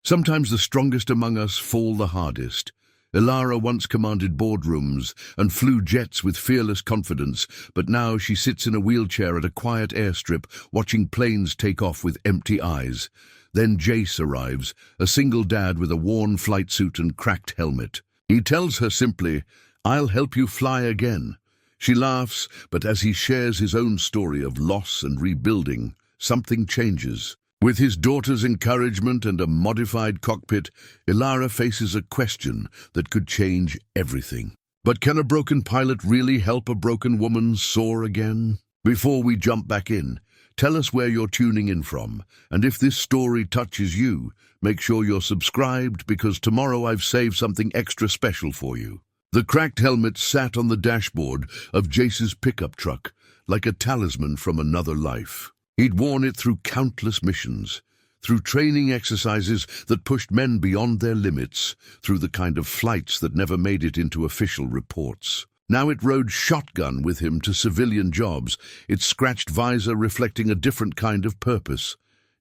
Sometimes the strongest among us fall the hardest. Elara once commanded boardrooms and flew jets with fearless confidence, but now she sits in a wheelchair at a quiet airstrip, watching planes take off with empty eyes. Then Jace arrives, a single dad with a worn flight suit and cracked helmet. He tells her simply, "I'll help you fly again." She laughs, but as he shares his own story of loss and rebuilding, something changes. With his daughter's encouragement and a modified cockpit, Elara faces a question that could change everything. But can a broken pilot really help a broken woman soar again? Before we jump back in, tell us where you're tuning in from, and if this story touches you, make sure you're subscribed because tomorrow I've saved something extra special for you. The cracked helmet sat on the dashboard of Jace's pickup truck, like a talisman from another life. He'd worn it through countless missions, through training exercises that pushed men beyond their limits, through the kind of flights that never made it into official reports. Now it rode shotgun with him to civilian jobs, its scratched visor reflecting a different kind of purpose.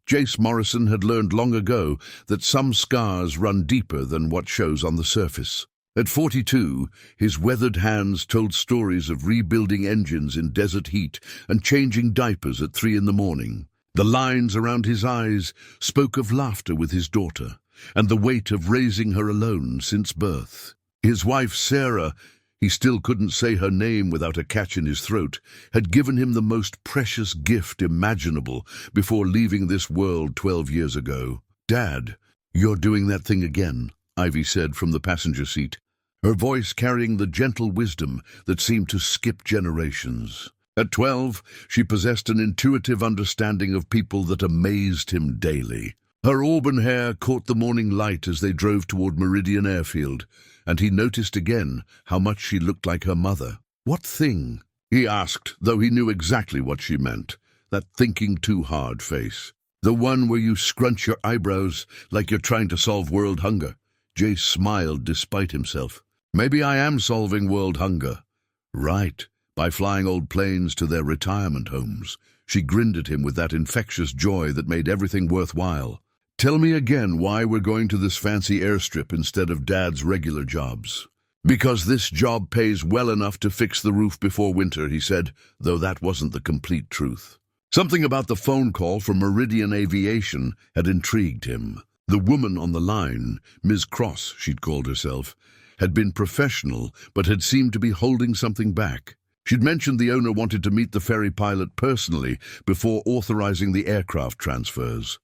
Jace Morrison had learned long ago that some scars run deeper than what shows on the surface. At 42, his weathered hands told stories of rebuilding engines in desert heat and changing diapers at 3 in the morning. The lines around his eyes spoke of laughter with his daughter and the weight of raising her alone since birth. His wife, Sarah, he still couldn't say her name without a catch in his throat, had given him the most precious gift imaginable before leaving this world 12 years ago. "Dad, you're doing that thing again," Ivy said from the passenger seat, her voice carrying the gentle wisdom that seemed to skip generations. At 12, she possessed an intuitive understanding of people that amazed him daily. Her auburn hair caught the morning light as they drove toward Meridian Airfield, and he noticed again how much she looked like her mother. "What thing?" he asked, though he knew exactly what she meant, that thinking too hard face. "The one where you scrunch your eyebrows like you're trying to solve world hunger." Jace smiled despite himself. "Maybe I am solving world hunger." "Right, by flying old planes to their retirement homes." She grinned at him with that infectious joy that made everything worthwhile. "Tell me again why we're going to this fancy airstrip instead of Dad's regular jobs." "Because this job pays well enough to fix the roof before winter," he said, though that wasn't the complete truth. Something about the phone call from Meridian Aviation had intrigued him. The woman on the line, Ms. Cross, she'd called herself, had been professional but had seemed to be holding something back. She'd mentioned the owner wanted to meet the ferry pilot personally before authorizing the aircraft transfers.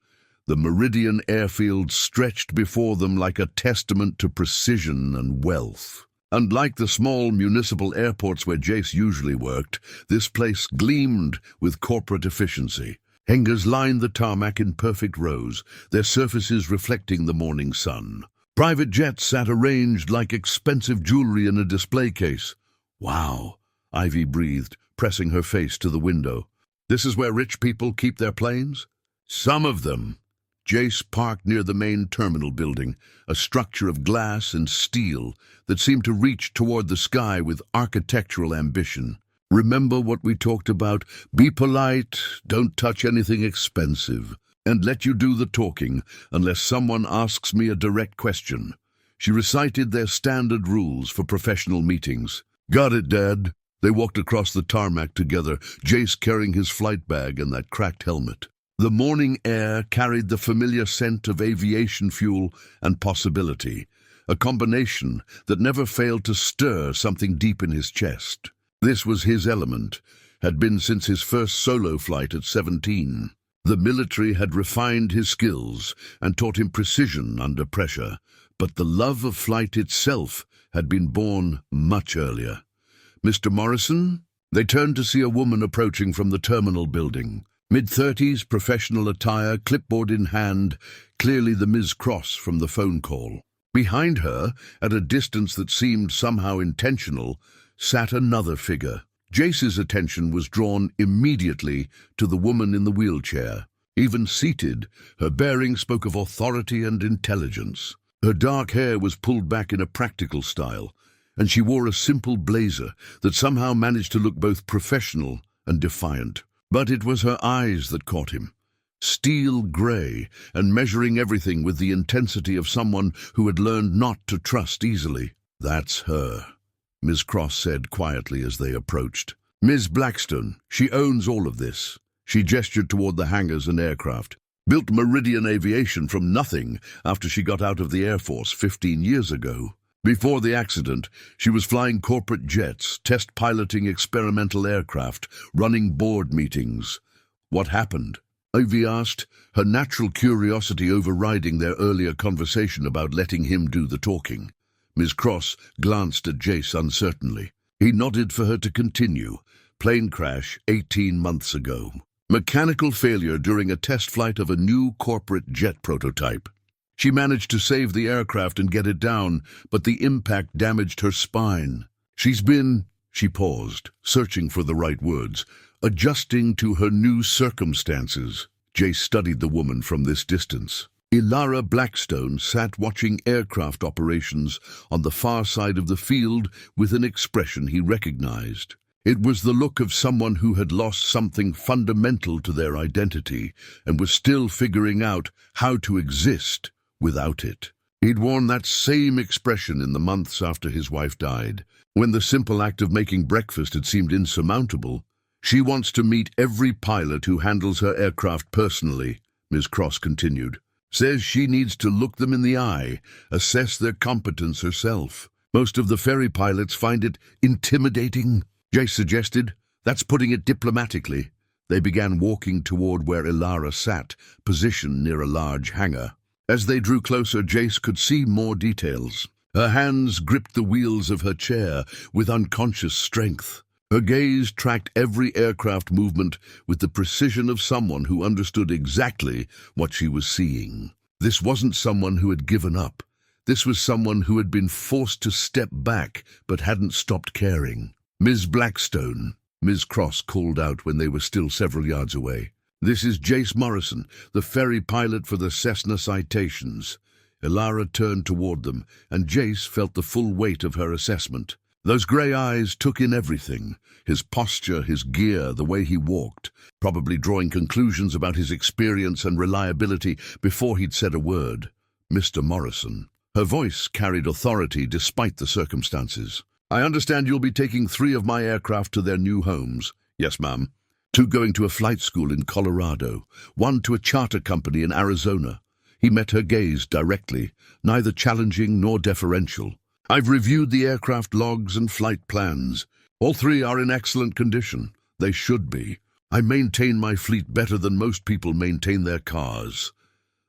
The Meridian airfield stretched before them like a testament to precision and wealth. Unlike the small municipal airports where Jace usually worked, this place gleamed with corporate efficiency. Hangars lined the tarmac in perfect rows, their surfaces reflecting the morning sun. Private jets sat arranged like expensive jewelry in a display case. "Wow," Ivy breathed, pressing her face to the window. "This is where rich people keep their planes?" "Some of them." Jace parked near the main terminal building, a structure of glass and steel that seemed to reach toward the sky with architectural ambition. "Remember what we talked about? Be polite, don't touch anything expensive, and let you do the talking unless someone asks me a direct question." She recited their standard rules for professional meetings. "Got it, Dad." They walked across the tarmac together, Jace carrying his flight bag and that cracked helmet. The morning air carried the familiar scent of aviation fuel and possibility, a combination that never failed to stir something deep in his chest. This was his element, had been since his first solo flight at 17. The military had refined his skills and taught him precision under pressure, but the love of flight itself had been born much earlier. "Mr. Morrison?" They turned to see a woman approaching from the terminal building. Mid-30s, professional attire, clipboard in hand, clearly the Ms. Cross from the phone call. Behind her, at a distance that seemed somehow intentional, sat another figure. Jace's attention was drawn immediately to the woman in the wheelchair. Even seated, her bearing spoke of authority and intelligence. Her dark hair was pulled back in a practical style, and she wore a simple blazer that somehow managed to look both professional and defiant. But it was her eyes that caught him. steel grey, and measuring everything with the intensity of someone who had learned not to trust easily. "That's her," Ms. Cross said quietly as they approached. "Ms. Blackstone, she owns all of this." She gestured toward the hangars and aircraft. "Built Meridian Aviation from nothing after she got out of the Air Force 15 years ago. Before the accident, she was flying corporate jets, test piloting experimental aircraft, running board meetings." "What happened?" Ivy asked, her natural curiosity overriding their earlier conversation about letting him do the talking. Ms. Cross glanced at Jace uncertainly. He nodded for her to continue. "Plane crash 18 months ago. Mechanical failure during a test flight of a new corporate jet prototype. She managed to save the aircraft and get it down, but the impact damaged her spine. She's been," she paused, searching for the right words, "adjusting to her new circumstances." Jace studied the woman from this distance. Elara Blackstone sat watching aircraft operations on the far side of the field with an expression he recognized. It was the look of someone who had lost something fundamental to their identity and was still figuring out how to exist without it. He'd worn that same expression in the months after his wife died, when the simple act of making breakfast had seemed insurmountable. "She wants to meet every pilot who handles her aircraft personally," Ms. Cross continued. "Says she needs to look them in the eye, assess their competence herself. Most of the ferry pilots find it intimidating," Jace suggested. "That's putting it diplomatically." They began walking toward where Elara sat, positioned near a large hangar. As they drew closer, Jace could see more details. Her hands gripped the wheels of her chair with unconscious strength. Her gaze tracked every aircraft movement with the precision of someone who understood exactly what she was seeing. This wasn't someone who had given up. This was someone who had been forced to step back but hadn't stopped caring. "Ms. Blackstone," Ms. Cross called out when they were still several yards away. "This is Jace Morrison, the ferry pilot for the Cessna Citations." Elara turned toward them, and Jace felt the full weight of her assessment. Those grey eyes took in everything, his posture, his gear, the way he walked, probably drawing conclusions about his experience and reliability before he'd said a word. "Mr. Morrison." Her voice carried authority despite the circumstances. "I understand you'll be taking 3 of my aircraft to their new homes." "Yes, ma'am. 2 going to a flight school in Colorado, 1 to a charter company in Arizona." He met her gaze directly, neither challenging nor deferential. "I've reviewed the aircraft logs and flight plans. All 3 are in excellent condition. They should be. I maintain my fleet better than most people maintain their cars."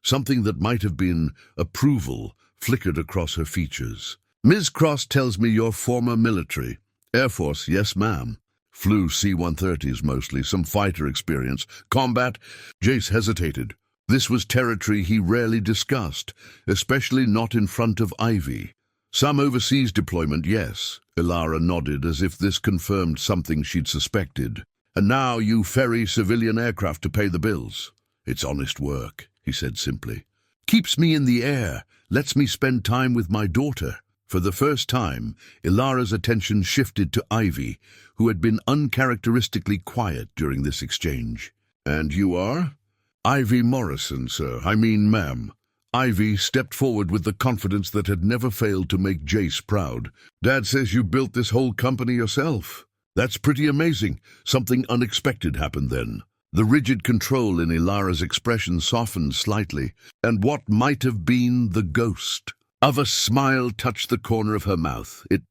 Something that might have been approval flickered across her features. "Ms. Cross tells me you're former military." "Air Force, yes, ma'am. Flew C-130s mostly, some fighter experience. Combat?" Jace hesitated. This was territory he rarely discussed, especially not in front of Ivy. "Some overseas deployment, yes." Elara nodded as if this confirmed something she'd suspected. "And now you ferry civilian aircraft to pay the bills." "It's honest work," he said simply. "Keeps me in the air, lets me spend time with my daughter." For the first time, Elara's attention shifted to Ivy, who had been uncharacteristically quiet during this exchange. "And you are?" "Ivy Morrison, sir. I mean, ma'am." Ivy stepped forward with the confidence that had never failed to make Jace proud. "Dad says you built this whole company yourself." "That's pretty amazing." Something unexpected happened then. The rigid control in Elara's expression softened slightly, and what might have been the ghost of a smile touched the corner of her mouth. "It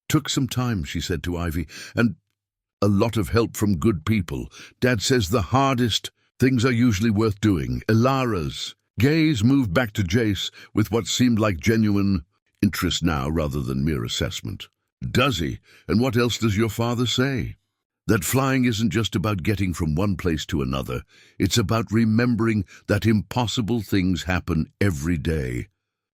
took some time," she said to Ivy, "and a lot of help from good people. Dad says the hardest things are usually worth doing." Elara's gaze moved back to Jace with what seemed like genuine interest now rather than mere assessment. "Does he? And what else does your father say?" "That flying isn't just about getting from one place to another. It's about remembering that impossible things happen every day.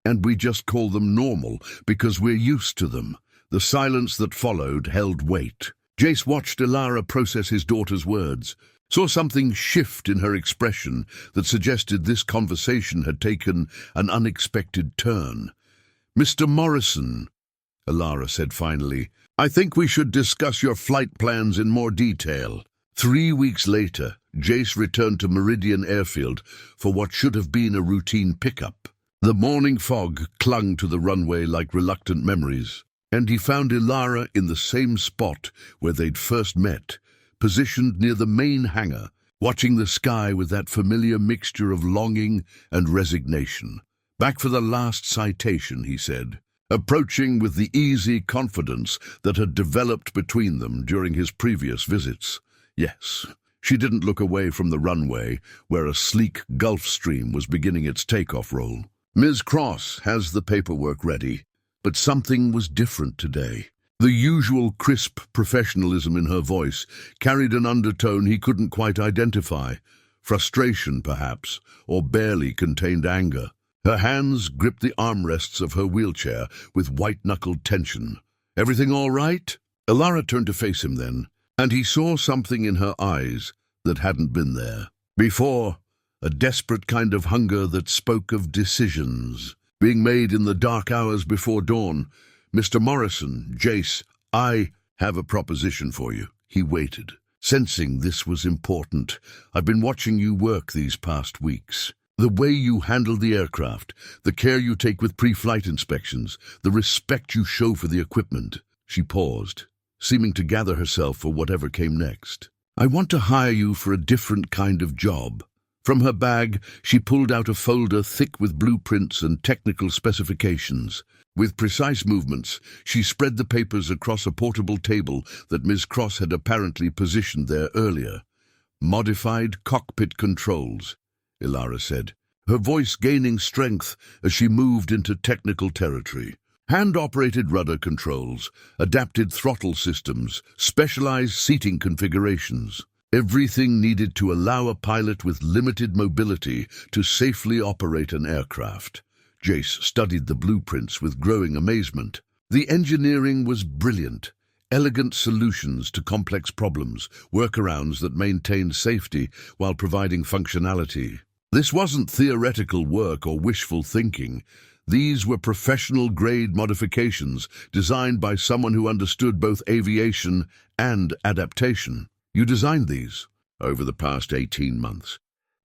And we just call them normal because we're used to them." The silence that followed held weight. Jace watched Elara process his daughter's words, saw something shift in her expression that suggested this conversation had taken an unexpected turn. "Mr. Morrison," Elara said finally, "I think we should discuss your flight plans in more detail." 3 weeks later, Jace returned to Meridian Airfield for what should have been a routine pickup. The morning fog clung to the runway like reluctant memories, and he found Elara in the same spot where they'd first met, positioned near the main hangar, watching the sky with that familiar mixture of longing and resignation. "Back for the last citation," he said, approaching with the easy confidence that had developed between them during his previous visits. Yes. She didn't look away from the runway, where a sleek Gulf Stream was beginning its takeoff roll. "Ms. Cross has the paperwork ready, but something was different today." The usual crisp professionalism in her voice carried an undertone he couldn't quite identify. Frustration, perhaps, or barely contained anger. Her hands gripped the armrests of her wheelchair with white-knuckled tension. "Everything all right?" Elara turned to face him then, and he saw something in her eyes that hadn't been there before, a desperate kind of hunger that spoke of decisions being made in the dark hours before dawn. "Mr. Morrison, Jace, I have a proposition for you." He waited, sensing this was important. "I've been watching you work these past weeks. The way you handle the aircraft, the care you take with pre-flight inspections, the respect you show for the equipment." She paused, seeming to gather herself for whatever came next. "I want to hire you for a different kind of job." From her bag, she pulled out a folder thick with blueprints and technical specifications. With precise movements, she spread the papers across a portable table that Ms. Cross had apparently positioned there earlier. "Modified cockpit controls," Elara said, her voice gaining strength as she moved into technical territory. "Hand-operated rudder controls, adapted throttle systems, specialized seating configurations. Everything needed to allow a pilot with limited mobility to safely operate an aircraft." Jace studied the blueprints with growing amazement. The engineering was brilliant. Elegant solutions to complex problems, workarounds that maintained safety while providing functionality. This wasn't theoretical work or wishful thinking. These were professional-grade modifications designed by someone who understood both aviation and adaptation. "You designed these?" "Over the past 18 months.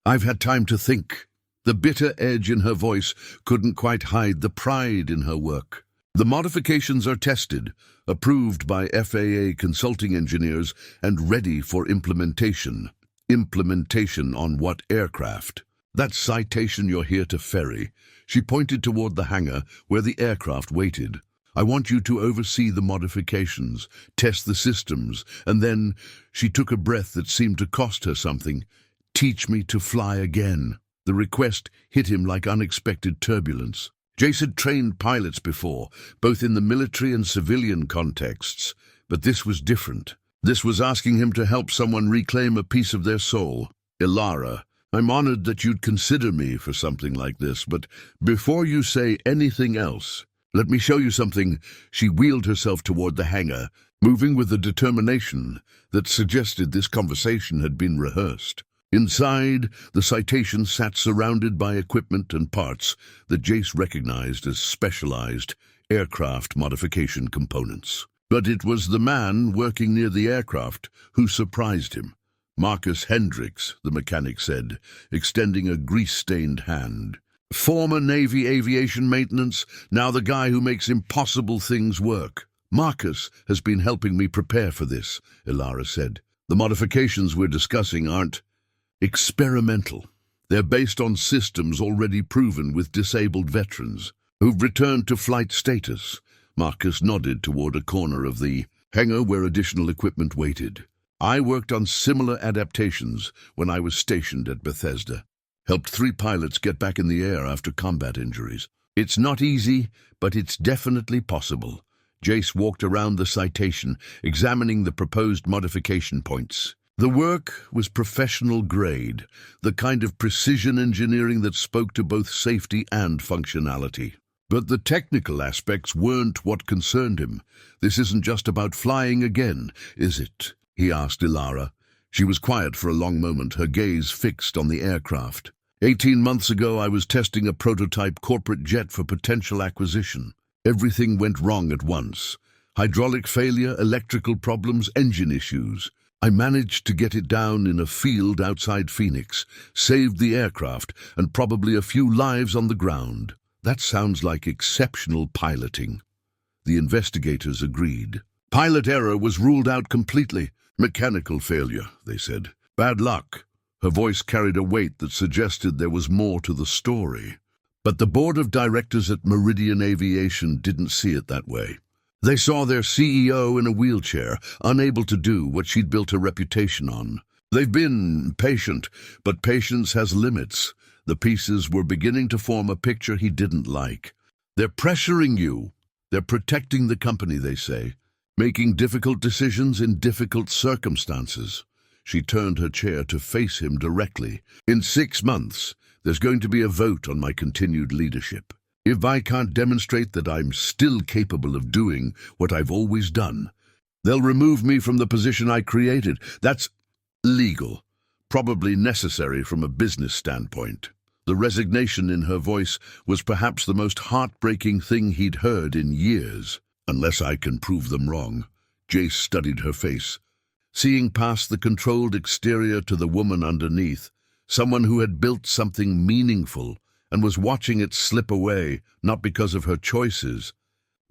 I've had time to think." The bitter edge in her voice couldn't quite hide the pride in her work. "The modifications are tested, approved by FAA consulting engineers, and ready for implementation." "Implementation on what aircraft?" "That citation you're here to ferry." She pointed toward the hangar where the aircraft waited. "I want you to oversee the modifications, test the systems, and then," she took a breath that seemed to cost her something, "teach me to fly again." The request hit him like unexpected turbulence. Jace had trained pilots before, both in the military and civilian contexts, but this was different. This was asking him to help someone reclaim a piece of their soul. "Elara, I'm honored that you'd consider me for something like this, but before you say anything else, let me show you something." She wheeled herself toward the hangar, moving with a determination that suggested this conversation had been rehearsed. Inside, the citation sat surrounded by equipment and parts that Jace recognized as specialized aircraft modification components. But it was the man working near the aircraft who surprised him. "Marcus Hendricks," the mechanic said, extending a grease-stained hand. "Former Navy aviation maintenance, now the guy who makes impossible things work." "Marcus has been helping me prepare for this," Elara said. "The modifications we're discussing aren't experimental. They're based on systems already proven with disabled veterans who've returned to flight status." Marcus nodded toward a corner of the hangar where additional equipment waited. "I worked on similar adaptations when I was stationed at Bethesda. Helped 3 pilots get back in the air after combat injuries. It's not easy, but it's definitely possible." Jace walked around the citation, examining the proposed modification points. The work was professional grade, the kind of precision engineering that spoke to both safety and functionality. But the technical aspects weren't what concerned him. "This isn't just about flying again, is it?" he asked Elara. She was quiet for a long moment, her gaze fixed on the aircraft. 18 months ago, I was testing a prototype corporate jet for potential acquisition. Everything went wrong at once. Hydraulic failure, electrical problems, engine issues. I managed to get it down in a field outside Phoenix, saved the aircraft, and probably a few lives on the ground. That sounds like exceptional piloting. The investigators agreed. Pilot error was ruled out completely. Mechanical failure, they said. Bad luck. Her voice carried a weight that suggested there was more to the story. But the board of directors at Meridian Aviation didn't see it that way. They saw their CEO in a wheelchair, unable to do what she'd built a reputation on. They've been patient, but patience has limits. The pieces were beginning to form a picture he didn't like. They're pressuring you. They're protecting the company, they say, making difficult decisions in difficult circumstances. She turned her chair to face him directly. In 6 months, there's going to be a vote on my continued leadership. If I can't demonstrate that I'm still capable of doing what I've always done, they'll remove me from the position I created. That's legal, probably necessary from a business standpoint. The resignation in her voice was perhaps the most heartbreaking thing he'd heard in years. Unless I can prove them wrong. Jace studied her face, seeing past the controlled exterior to the woman underneath, someone who had built something meaningful and was watching it slip away, not because of her choices,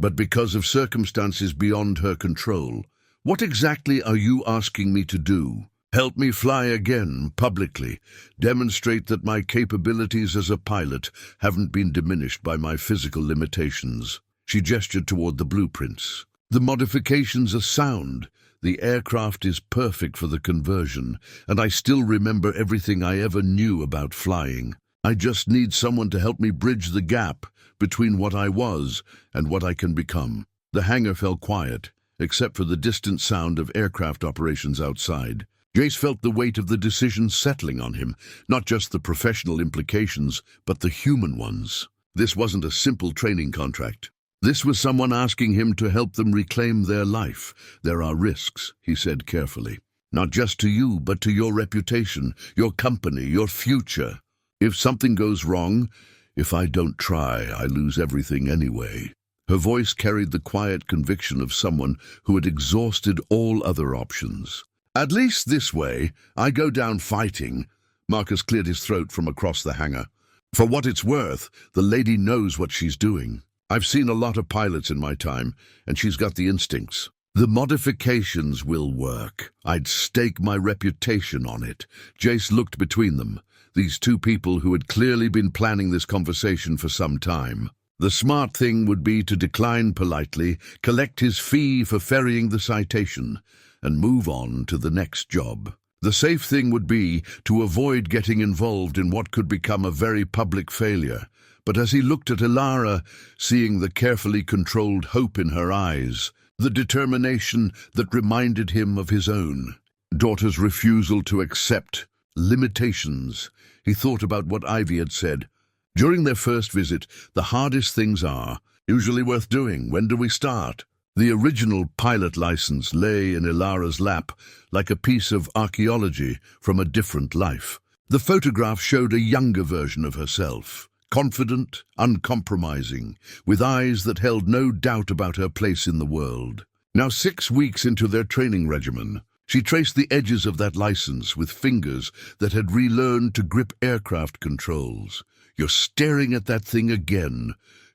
but because of circumstances beyond her control. What exactly are you asking me to do? Help me fly again, publicly, demonstrate that my capabilities as a pilot haven't been diminished by my physical limitations. She gestured toward the blueprints. The modifications are sound. The aircraft is perfect for the conversion, and I still remember everything I ever knew about flying. I just need someone to help me bridge the gap between what I was and what I can become. The hangar fell quiet, except for the distant sound of aircraft operations outside. Jace felt the weight of the decision settling on him, not just the professional implications, but the human ones. This wasn't a simple training contract. This was someone asking him to help them reclaim their life. There are risks, he said carefully. Not just to you, but to your reputation, your company, your future. If something goes wrong, if I don't try, I lose everything anyway. Her voice carried the quiet conviction of someone who had exhausted all other options. At least this way, I go down fighting. Marcus cleared his throat from across the hangar. For what it's worth, the lady knows what she's doing. I've seen a lot of pilots in my time, and she's got the instincts. The modifications will work. I'd stake my reputation on it. Jace looked between them, these two people who had clearly been planning this conversation for some time. The smart thing would be to decline politely, collect his fee for ferrying the citation, and move on to the next job. The safe thing would be to avoid getting involved in what could become a very public failure. But as he looked at Elara, seeing the carefully controlled hope in her eyes, the determination that reminded him of his own daughter's refusal to accept limitations, he thought about what Ivy had said. During their first visit, the hardest things are usually worth doing. When do we start? The original pilot license lay in Elara's lap like a piece of archaeology from a different life. The photograph showed a younger version of herself, confident, uncompromising, with eyes that held no doubt about her place in the world. Now 6 weeks into their training regimen, she traced the edges of that license with fingers that had relearned to grip aircraft controls. You're staring at that thing again,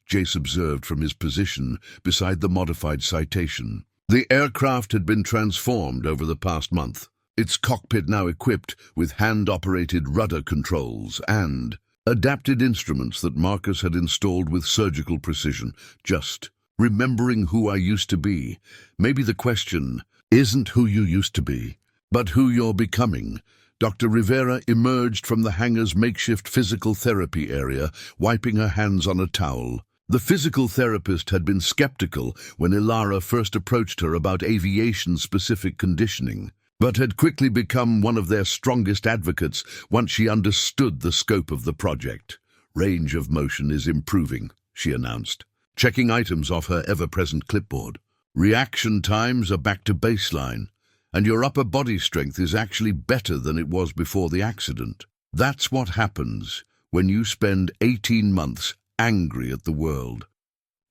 Jace observed from his position beside the modified citation. The aircraft had been transformed over the past month, its cockpit now equipped with hand-operated rudder controls and adapted instruments that Marcus had installed with surgical precision. Just remembering who I used to be. Maybe the question isn't who you used to be, but who you're becoming. Dr. Rivera emerged from the hangar's makeshift physical therapy area, wiping her hands on a towel. The physical therapist had been skeptical when Elara first approached her about aviation-specific conditioning, but had quickly become one of their strongest advocates once she understood the scope of the project. Range of motion is improving, she announced, checking items off her ever-present clipboard. Reaction times are back to baseline, and your upper body strength is actually better than it was before the accident. That's what happens when you spend 18 months angry at the world.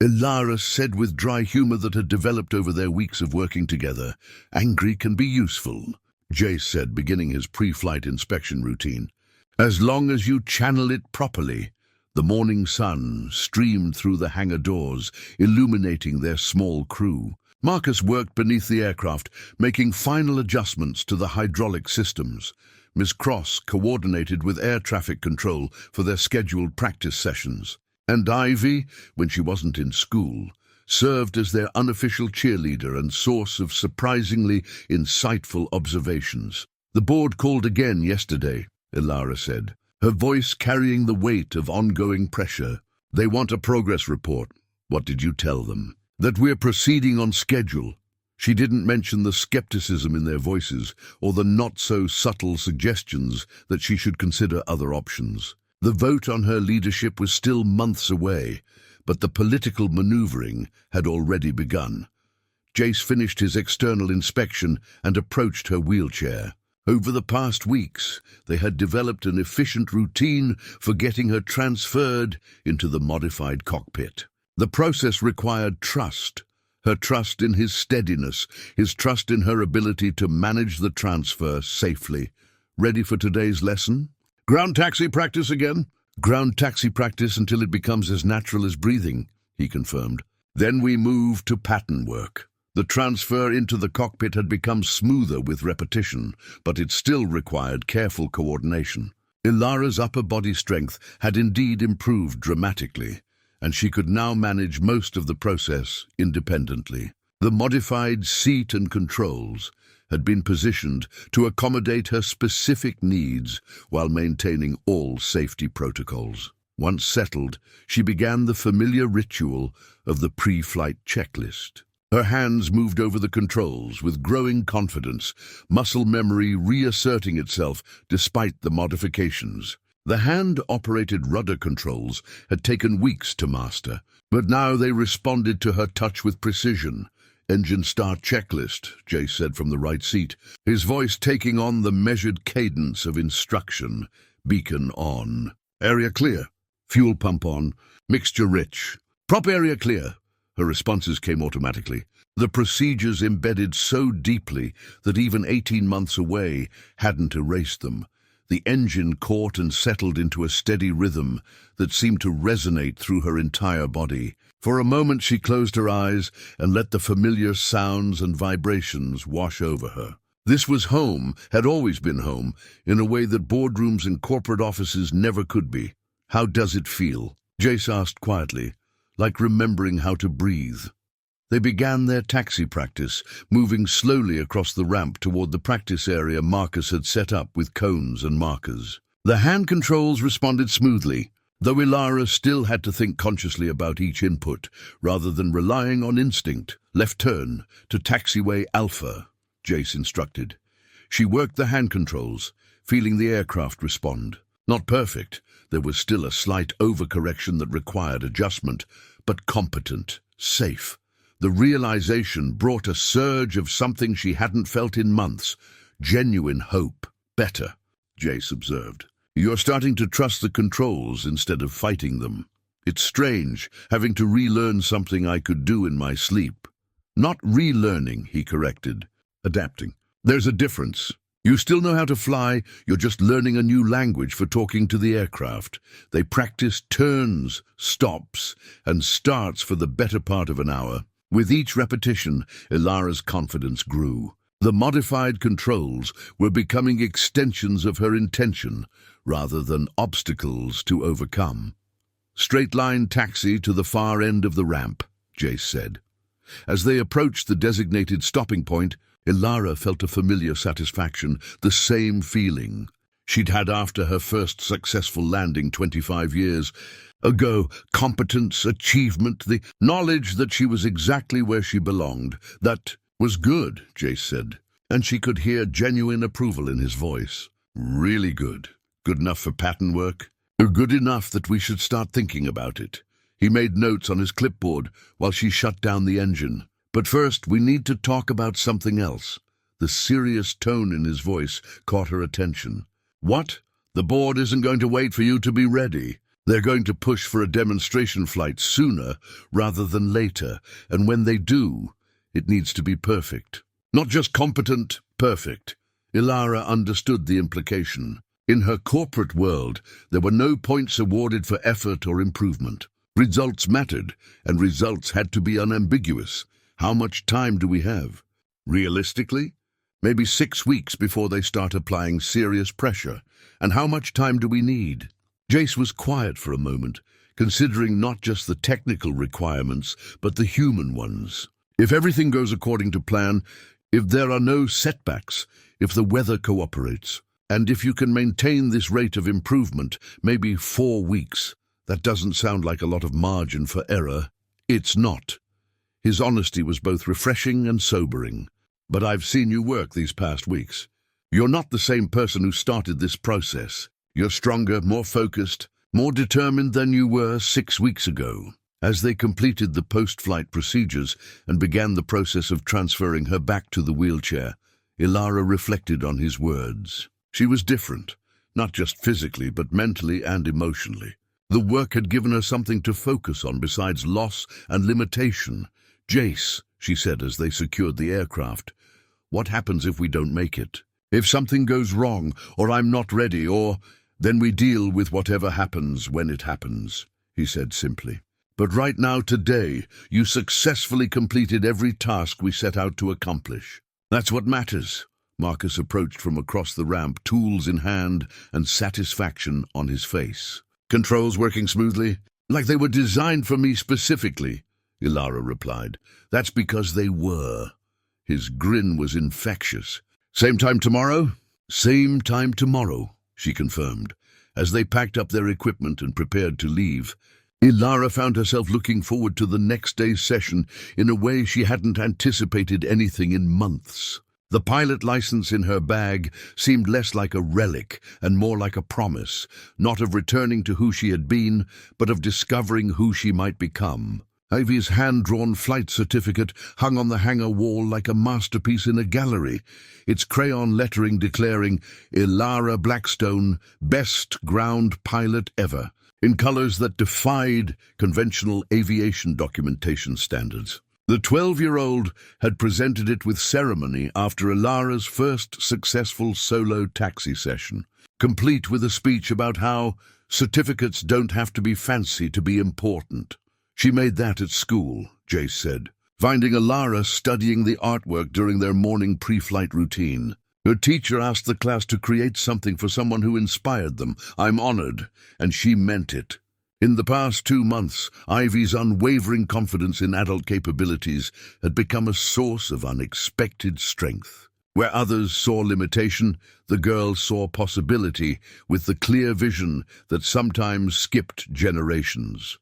Elara said with dry humor that had developed over their weeks of working together. Angry can be useful. Jace said, beginning his pre-flight inspection routine. "As long as you channel it properly." The morning sun streamed through the hangar doors, illuminating their small crew. Marcus worked beneath the aircraft, making final adjustments to the hydraulic systems. Miss Cross coordinated with air traffic control for their scheduled practice sessions. And Ivy, when she wasn't in school, served as their unofficial cheerleader and source of surprisingly insightful observations. "The board called again yesterday," Elara said, her voice carrying the weight of ongoing pressure. "They want a progress report." "What did you tell them?" "That we're proceeding on schedule." She didn't mention the skepticism in their voices or the not-so-subtle suggestions that she should consider other options. The vote on her leadership was still months away, but the political maneuvering had already begun. Jace finished his external inspection and approached her wheelchair. Over the past weeks, they had developed an efficient routine for getting her transferred into the modified cockpit. The process required trust. Her trust in his steadiness, his trust in her ability to manage the transfer safely. "Ready for today's lesson?" "Ground taxi practice again?" "Ground taxi practice until it becomes as natural as breathing," he confirmed. "Then we move to pattern work." The transfer into the cockpit had become smoother with repetition, but it still required careful coordination. Elara's upper body strength had indeed improved dramatically, and she could now manage most of the process independently. The modified seat and controls had been positioned to accommodate her specific needs while maintaining all safety protocols. Once settled, she began the familiar ritual of the pre-flight checklist. Her hands moved over the controls with growing confidence, muscle memory reasserting itself despite the modifications. The hand-operated rudder controls had taken weeks to master, but now they responded to her touch with precision. "Engine start checklist," Jace said from the right seat, his voice taking on the measured cadence of instruction. "Beacon on. Area clear. Fuel pump on. Mixture rich. Prop area clear." Her responses came automatically, the procedures embedded so deeply that even 18 months away hadn't erased them. The engine caught and settled into a steady rhythm that seemed to resonate through her entire body. For a moment she closed her eyes and let the familiar sounds and vibrations wash over her. This was home, had always been home, in a way that boardrooms and corporate offices never could be. "How does it feel?" Jace asked quietly, like remembering how to breathe. They began their taxi practice, moving slowly across the ramp toward the practice area Marcus had set up with cones and markers. The hand controls responded smoothly, though Elara still had to think consciously about each input, rather than relying on instinct. "Left turn to taxiway Alpha," Jace instructed. She worked the hand controls, feeling the aircraft respond. Not perfect, there was still a slight overcorrection that required adjustment, but competent, safe. The realization brought a surge of something she hadn't felt in months, genuine hope. "Better," Jace observed. "You're starting to trust the controls instead of fighting them. It's strange, having to relearn something I could do in my sleep." "Not relearning," he corrected. "Adapting. There's a difference. You still know how to fly, you're just learning a new language for talking to the aircraft." They practiced turns, stops, and starts for the better part of an hour. With each repetition, Elara's confidence grew. The modified controls were becoming extensions of her intention, rather than obstacles to overcome. "Straight-line taxi to the far end of the ramp," Jace said. As they approached the designated stopping point, Elara felt a familiar satisfaction, the same feeling she'd had after her first successful landing 25 years ago. Competence, achievement, the knowledge that she was exactly where she belonged. "That was good," Jace said, and she could hear genuine approval in his voice. "Really good. Good enough for pattern work?" "Good enough that we should start thinking about it." He made notes on his clipboard while she shut down the engine. "But first, we need to talk about something else." The serious tone in his voice caught her attention. "What? The board isn't going to wait for you to be ready. They're going to push for a demonstration flight sooner rather than later, and when they do, it needs to be perfect. Not just competent, perfect." Elara understood the implication. In her corporate world, there were no points awarded for effort or improvement. Results mattered, and results had to be unambiguous. How much time do we have? Realistically, maybe 6 weeks before they start applying serious pressure. And how much time do we need? Jace was quiet for a moment, considering not just the technical requirements, but the human ones. If everything goes according to plan, if there are no setbacks, if the weather cooperates, and if you can maintain this rate of improvement, maybe 4 weeks. That doesn't sound like a lot of margin for error. It's not. His honesty was both refreshing and sobering. But I've seen you work these past weeks. You're not the same person who started this process. You're stronger, more focused, more determined than you were 6 weeks ago. As they completed the post-flight procedures and began the process of transferring her back to the wheelchair, Elara reflected on his words. She was different, not just physically, but mentally and emotionally. The work had given her something to focus on besides loss and limitation. Jace, she said as they secured the aircraft, what happens if we don't make it? If something goes wrong, or I'm not ready, or then we deal with whatever happens when it happens, he said simply. But right now, today, you successfully completed every task we set out to accomplish. That's what matters. Marcus approached from across the ramp, tools in hand and satisfaction on his face. Controls working smoothly? Like they were designed for me specifically, Elara replied. That's because they were. His grin was infectious. Same time tomorrow? Same time tomorrow, she confirmed. As they packed up their equipment and prepared to leave, Elara found herself looking forward to the next day's session in a way she hadn't anticipated anything in months. The pilot license in her bag seemed less like a relic and more like a promise, not of returning to who she had been, but of discovering who she might become. Ivy's hand-drawn flight certificate hung on the hangar wall like a masterpiece in a gallery, its crayon lettering declaring Elara Blackstone, best ground pilot ever, in colors that defied conventional aviation documentation standards. The 12-year-old had presented it with ceremony after Elara's first successful solo taxi session, complete with a speech about how certificates don't have to be fancy to be important. She made that at school, Jace said, finding Elara studying the artwork during their morning pre-flight routine. Her teacher asked the class to create something for someone who inspired them. I'm honored, and she meant it. In the past 2 months, Ivy's unwavering confidence in adult capabilities had become a source of unexpected strength. Where others saw limitation, the girl saw possibility with the clear vision that sometimes skipped generations.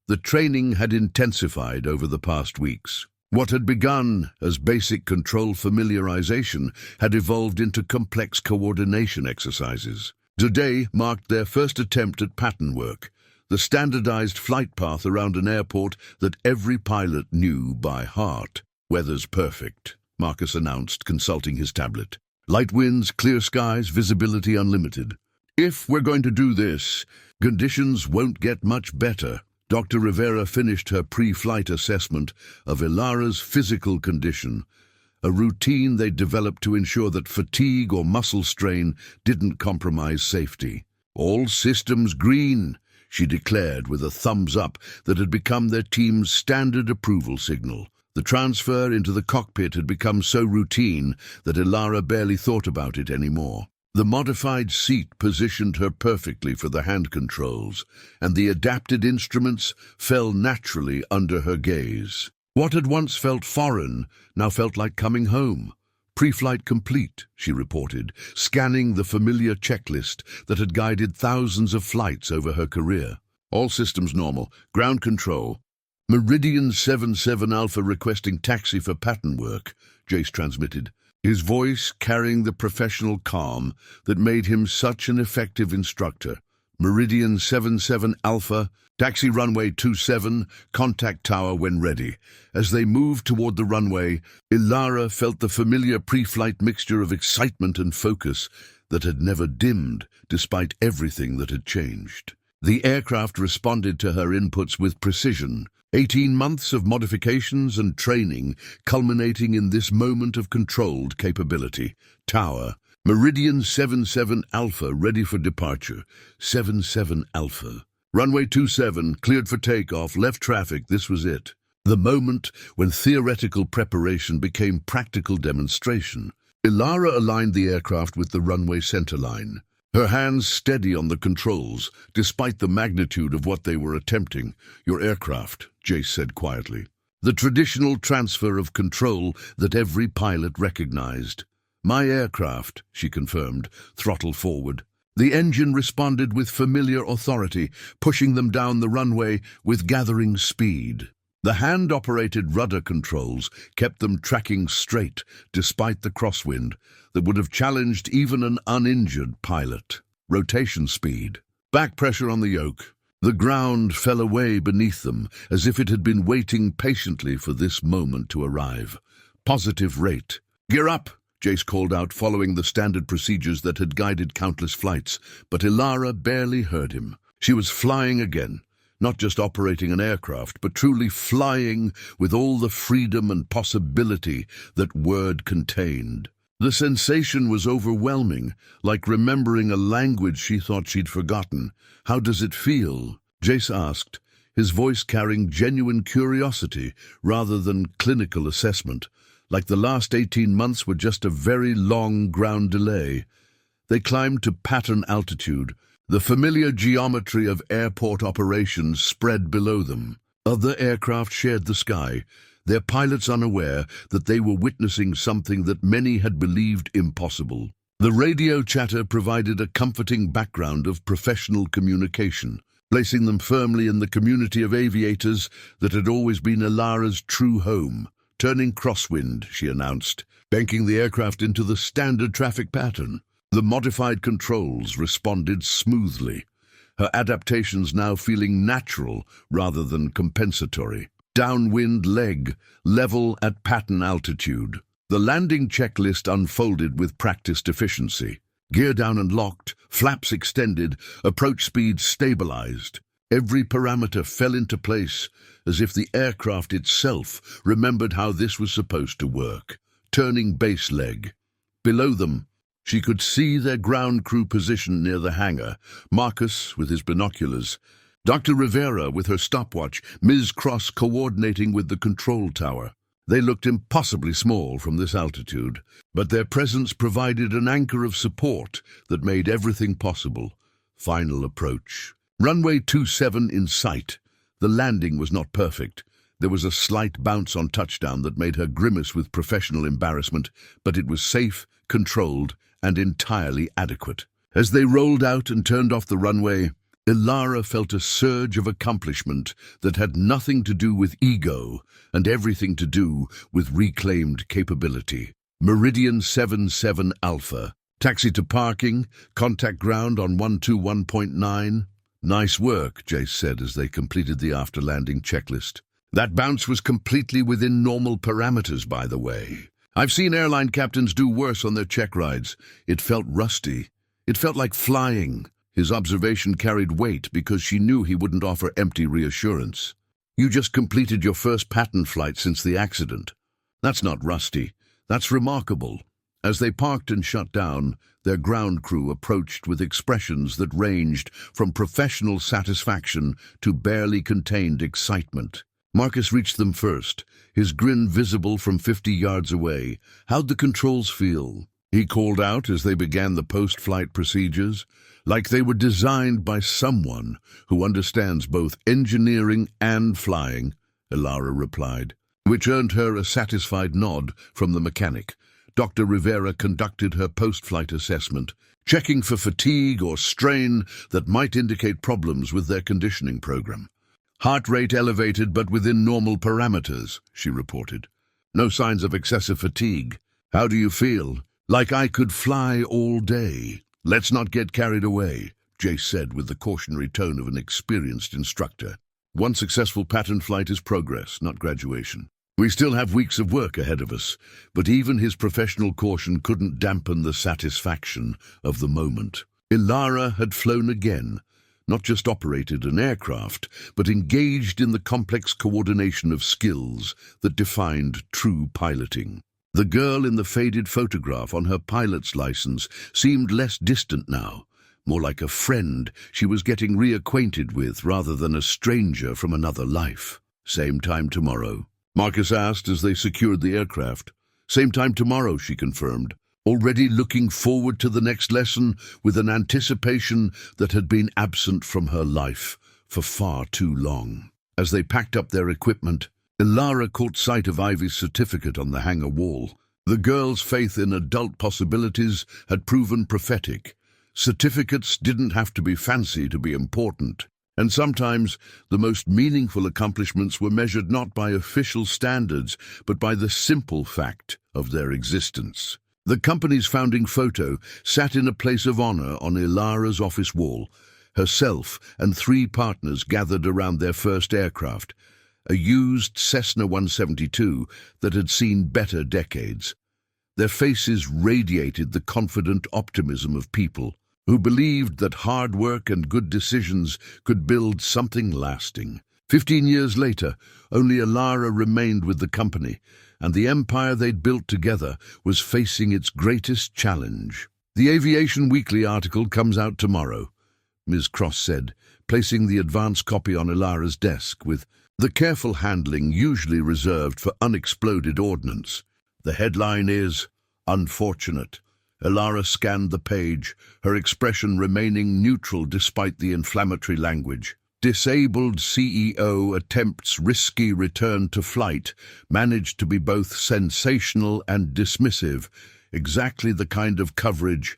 The training had intensified over the past weeks. What had begun as basic control familiarization had evolved into complex coordination exercises. Today marked their first attempt at pattern work, the standardized flight path around an airport that every pilot knew by heart. Weather's perfect, Marcus announced, consulting his tablet. Light winds, clear skies, visibility unlimited. If we're going to do this, conditions won't get much better. Dr. Rivera finished her pre-flight assessment of Elara's physical condition, a routine they developed to ensure that fatigue or muscle strain didn't compromise safety. All systems green, she declared with a thumbs up that had become their team's standard approval signal. The transfer into the cockpit had become so routine that Elara barely thought about it anymore. The modified seat positioned her perfectly for the hand controls, and the adapted instruments fell naturally under her gaze. What had once felt foreign now felt like coming home. Pre-flight complete, she reported, scanning the familiar checklist that had guided thousands of flights over her career. All systems normal. Ground control. Meridian 77 Alpha requesting taxi for pattern work, Jace transmitted, his voice carrying the professional calm that made him such an effective instructor. Meridian 77 Alpha, taxi runway 27, contact tower when ready. As they moved toward the runway, Elara felt the familiar pre-flight mixture of excitement and focus that had never dimmed despite everything that had changed. The aircraft responded to her inputs with precision, 18 months of modifications and training culminating in this moment of controlled capability. Tower, Meridian 77 Alpha ready for departure. 77 Alpha. Runway 27 cleared for takeoff, left traffic, this was it. The moment when theoretical preparation became practical demonstration. Elara aligned the aircraft with the runway centerline, her hands steady on the controls, despite the magnitude of what they were attempting. Your aircraft, Jace said quietly. The traditional transfer of control that every pilot recognized. My aircraft, she confirmed, throttle forward. The engine responded with familiar authority, pushing them down the runway with gathering speed. The hand-operated rudder controls kept them tracking straight, despite the crosswind that would have challenged even an uninjured pilot. Rotation speed. Back pressure on the yoke. The ground fell away beneath them, as if it had been waiting patiently for this moment to arrive. Positive rate. Gear up, Jace called out, following the standard procedures that had guided countless flights, but Elara barely heard him. She was flying again. Not just operating an aircraft, but truly flying with all the freedom and possibility that word contained. The sensation was overwhelming, like remembering a language she thought she'd forgotten. How does it feel? Jace asked, his voice carrying genuine curiosity rather than clinical assessment, like the last 18 months were just a very long ground delay. They climbed to pattern altitude. The familiar geometry of airport operations spread below them. Other aircraft shared the sky, their pilots unaware that they were witnessing something that many had believed impossible. The radio chatter provided a comforting background of professional communication, placing them firmly in the community of aviators that had always been Elara's true home. Turning crosswind, she announced, banking the aircraft into the standard traffic pattern. The modified controls responded smoothly, her adaptations now feeling natural rather than compensatory. Downwind leg, level at pattern altitude. The landing checklist unfolded with practiced efficiency. Gear down and locked, flaps extended, approach speed stabilized. Every parameter fell into place, as if the aircraft itself remembered how this was supposed to work. Turning base leg. Below them, she could see their ground crew positioned near the hangar, Marcus with his binoculars, Dr. Rivera with her stopwatch, Ms. Cross coordinating with the control tower. They looked impossibly small from this altitude, but their presence provided an anchor of support that made everything possible. Final approach. Runway 27 in sight. The landing was not perfect. There was a slight bounce on touchdown that made her grimace with professional embarrassment, but it was safe, controlled, and entirely adequate. As they rolled out and turned off the runway, Elara felt a surge of accomplishment that had nothing to do with ego and everything to do with reclaimed capability. Meridian 77 Alpha. Taxi to parking, contact ground on 121.9. Nice work, Jace said as they completed the after-landing checklist. That bounce was completely within normal parameters, by the way. I've seen airline captains do worse on their check rides. It felt rusty. It felt like flying. His observation carried weight because she knew he wouldn't offer empty reassurance. You just completed your first pattern flight since the accident. That's not rusty. That's remarkable. As they parked and shut down, their ground crew approached with expressions that ranged from professional satisfaction to barely contained excitement. Marcus reached them first, his grin visible from 50 yards away. How'd the controls feel? He called out as they began the post-flight procedures, like they were designed by someone who understands both engineering and flying, Elara replied, which earned her a satisfied nod from the mechanic. Dr. Rivera conducted her post-flight assessment, checking for fatigue or strain that might indicate problems with their conditioning program. Heart rate elevated but within normal parameters, she reported. No signs of excessive fatigue. How do you feel? Like I could fly all day. Let's not get carried away, Jace said with the cautionary tone of an experienced instructor. One successful pattern flight is progress, not graduation. We still have weeks of work ahead of us, but even his professional caution couldn't dampen the satisfaction of the moment. Elara had flown again, not just operated an aircraft, but engaged in the complex coordination of skills that defined true piloting. The girl in the faded photograph on her pilot's license seemed less distant now, more like a friend she was getting reacquainted with rather than a stranger from another life. "Same time tomorrow?" Marcus asked as they secured the aircraft. "Same time tomorrow," she confirmed, already looking forward to the next lesson with an anticipation that had been absent from her life for far too long. As they packed up their equipment, Elara caught sight of Ivy's certificate on the hangar wall. The girl's faith in adult possibilities had proven prophetic. Certificates didn't have to be fancy to be important, and sometimes the most meaningful accomplishments were measured not by official standards, but by the simple fact of their existence. The company's founding photo sat in a place of honor on Elara's office wall. Herself and 3 partners gathered around their first aircraft, a used Cessna 172 that had seen better decades. Their faces radiated the confident optimism of people who believed that hard work and good decisions could build something lasting. 15 years later, only Elara remained with the company, and the empire they'd built together was facing its greatest challenge. "The Aviation Weekly article comes out tomorrow," Ms. Cross said, placing the advance copy on Elara's desk with the careful handling usually reserved for unexploded ordnance. "The headline is, 'Unfortunate.'" Elara scanned the page, her expression remaining neutral despite the inflammatory language. "Disabled CEO attempts risky return to flight, managed to be both sensational and dismissive, exactly the kind of coverage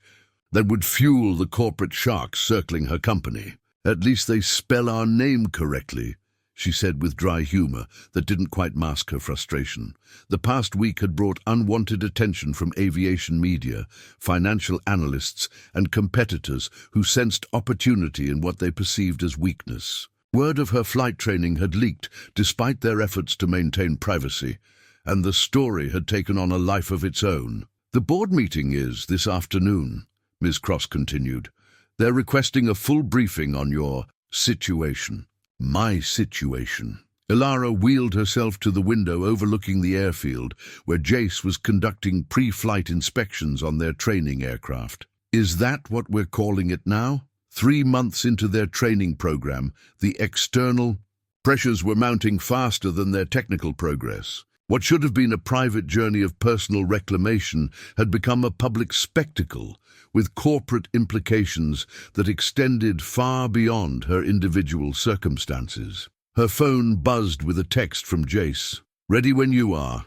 that would fuel the corporate sharks circling her company." "At least they spell our name correctly," she said with dry humor that didn't quite mask her frustration. The past week had brought unwanted attention from aviation media, financial analysts, and competitors who sensed opportunity in what they perceived as weakness. Word of her flight training had leaked despite their efforts to maintain privacy, and the story had taken on a life of its own. "The board meeting is this afternoon," Ms. Cross continued. "They're requesting a full briefing on your situation." "My situation." Elara wheeled herself to the window overlooking the airfield, where Jace was conducting pre-flight inspections on their training aircraft. "Is that what we're calling it now?" 3 months into their training program, the external pressures were mounting faster than their technical progress. What should have been a private journey of personal reclamation had become a public spectacle, with corporate implications that extended far beyond her individual circumstances. Her phone buzzed with a text from Jace. "Ready when you are.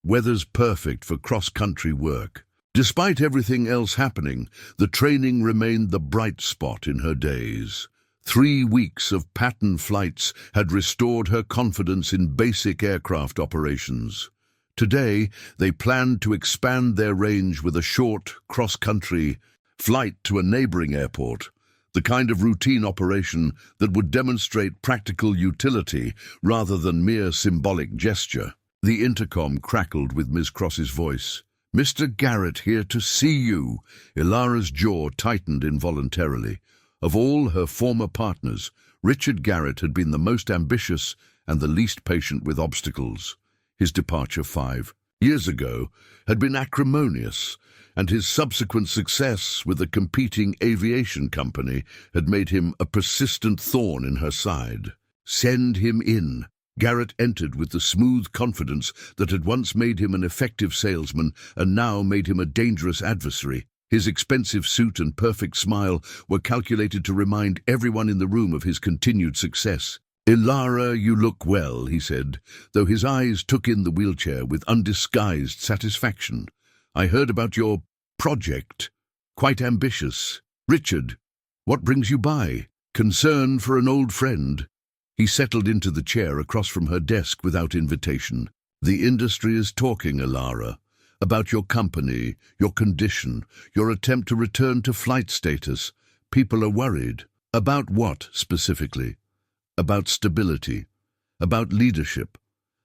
Weather's perfect for cross-country work." Despite everything else happening, the training remained the bright spot in her days. 3 weeks of pattern flights had restored her confidence in basic aircraft operations. Today, they planned to expand their range with a short, cross-country flight to a neighboring airport, the kind of routine operation that would demonstrate practical utility rather than mere symbolic gesture. The intercom crackled with Ms. Cross's voice. "Mr. Garrett here to see you." Elara's jaw tightened involuntarily. Of all her former partners, Richard Garrett had been the most ambitious and the least patient with obstacles. His departure 5 years ago had been acrimonious, and his subsequent success with a competing aviation company had made him a persistent thorn in her side. "Send him in." Garrett entered with the smooth confidence that had once made him an effective salesman and now made him a dangerous adversary. His expensive suit and perfect smile were calculated to remind everyone in the room of his continued success. "Elara, you look well," he said, though his eyes took in the wheelchair with undisguised satisfaction. "I heard about your project. Quite ambitious. Richard, what brings you by?" "Concern for an old friend." He settled into the chair across from her desk without invitation. "The industry is talking, Elara, about your company, your condition, your attempt to return to flight status. People are worried." "About what, specifically?" "About stability, about leadership,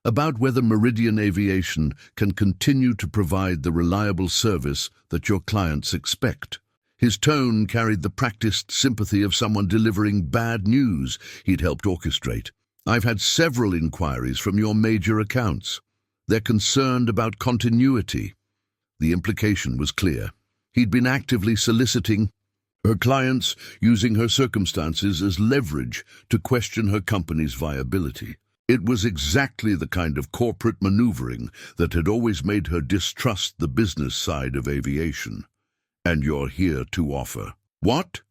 about whether Meridian Aviation can continue to provide the reliable service that your clients expect." His tone carried the practiced sympathy of someone delivering bad news he'd helped orchestrate. "I've had several inquiries from your major accounts." They're concerned about continuity. The implication was clear. He'd been actively soliciting her clients, using her circumstances as leverage to question her company's viability. It was exactly the kind of corporate maneuvering that had always made her distrust the business side of aviation. And you're here to offer. What?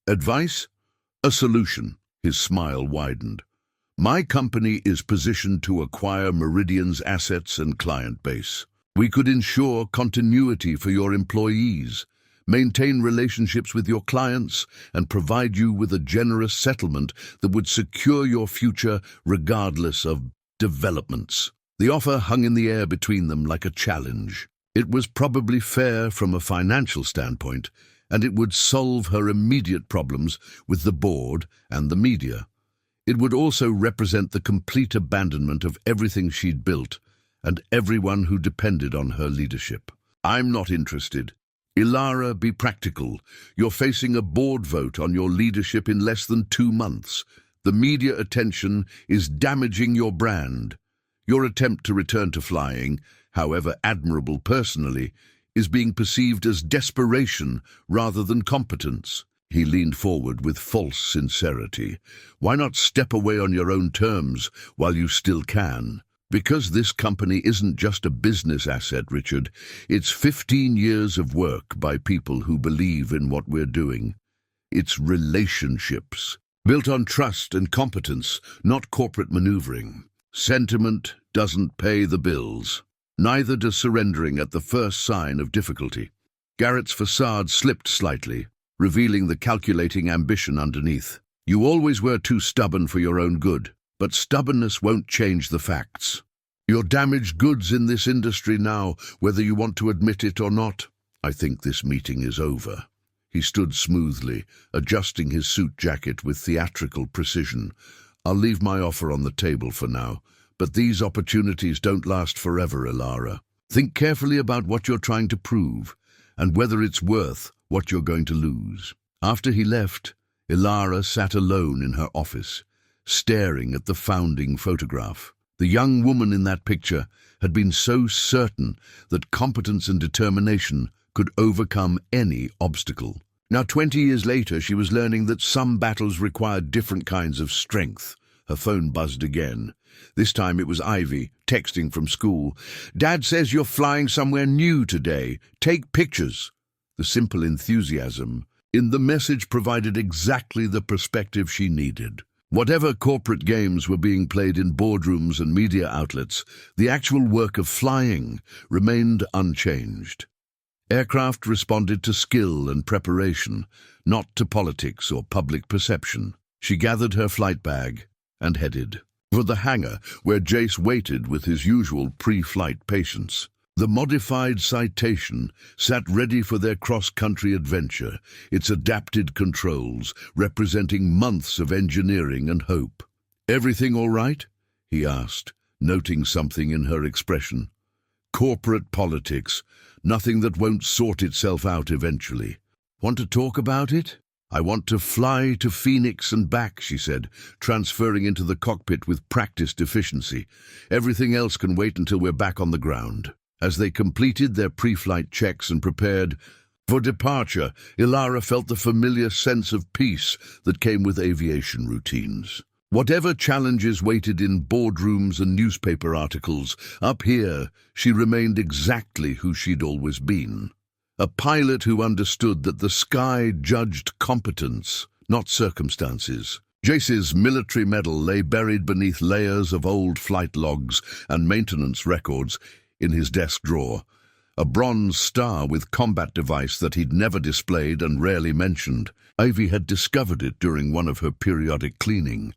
Advice? A solution. His smile widened. My company is positioned to acquire Meridian's assets and client base. We could ensure continuity for your employees, maintain relationships with your clients, and provide you with a generous settlement that would secure your future regardless of developments. The offer hung in the air between them like a challenge. It was probably fair from a financial standpoint, and it would solve her immediate problems with the board and the media. It would also represent the complete abandonment of everything she'd built and everyone who depended on her leadership. I'm not interested. Elara, be practical. You're facing a board vote on your leadership in less than 2 months. The media attention is damaging your brand. Your attempt to return to flying, however admirable personally, is being perceived as desperation rather than competence. He leaned forward with false sincerity. Why not step away on your own terms while you still can? Because this company isn't just a business asset, Richard. It's 15 years of work by people who believe in what we're doing. It's relationships, built on trust and competence, not corporate maneuvering. Sentiment doesn't pay the bills. Neither does surrendering at the first sign of difficulty. Garrett's facade slipped slightly, revealing the calculating ambition underneath. You always were too stubborn for your own good. But stubbornness won't change the facts. You're damaged goods in this industry now, whether you want to admit it or not. I think this meeting is over. He stood smoothly, adjusting his suit jacket with theatrical precision. I'll leave my offer on the table for now, but these opportunities don't last forever, Elara. Think carefully about what you're trying to prove, and whether it's worth what you're going to lose. After he left, Elara sat alone in her office, staring at the founding photograph. The young woman in that picture had been so certain that competence and determination could overcome any obstacle. Now, 20 years later, she was learning that some battles required different kinds of strength. Her phone buzzed again. This time it was Ivy, texting from school. "Dad says you're flying somewhere new today. Take pictures." The simple enthusiasm in the message provided exactly the perspective she needed. Whatever corporate games were being played in boardrooms and media outlets, the actual work of flying remained unchanged. Aircraft responded to skill and preparation, not to politics or public perception. She gathered her flight bag and headed for the hangar where Jace waited with his usual pre-flight patience. The modified Citation sat ready for their cross-country adventure, its adapted controls representing months of engineering and hope. "Everything all right?" he asked, noting something in her expression. "Corporate politics, nothing that won't sort itself out eventually. Want to talk about it?" "I want to fly to Phoenix and back," she said, transferring into the cockpit with practiced efficiency. "Everything else can wait until we're back on the ground." As they completed their pre-flight checks and prepared for departure, Elara felt the familiar sense of peace that came with aviation routines. Whatever challenges waited in boardrooms and newspaper articles, up here she remained exactly who she'd always been. A pilot who understood that the sky judged competence, not circumstances. Jace's military medal lay buried beneath layers of old flight logs and maintenance records in his desk drawer, a bronze star with combat device that he'd never displayed and rarely mentioned. Ivy had discovered it during one of her periodic cleaning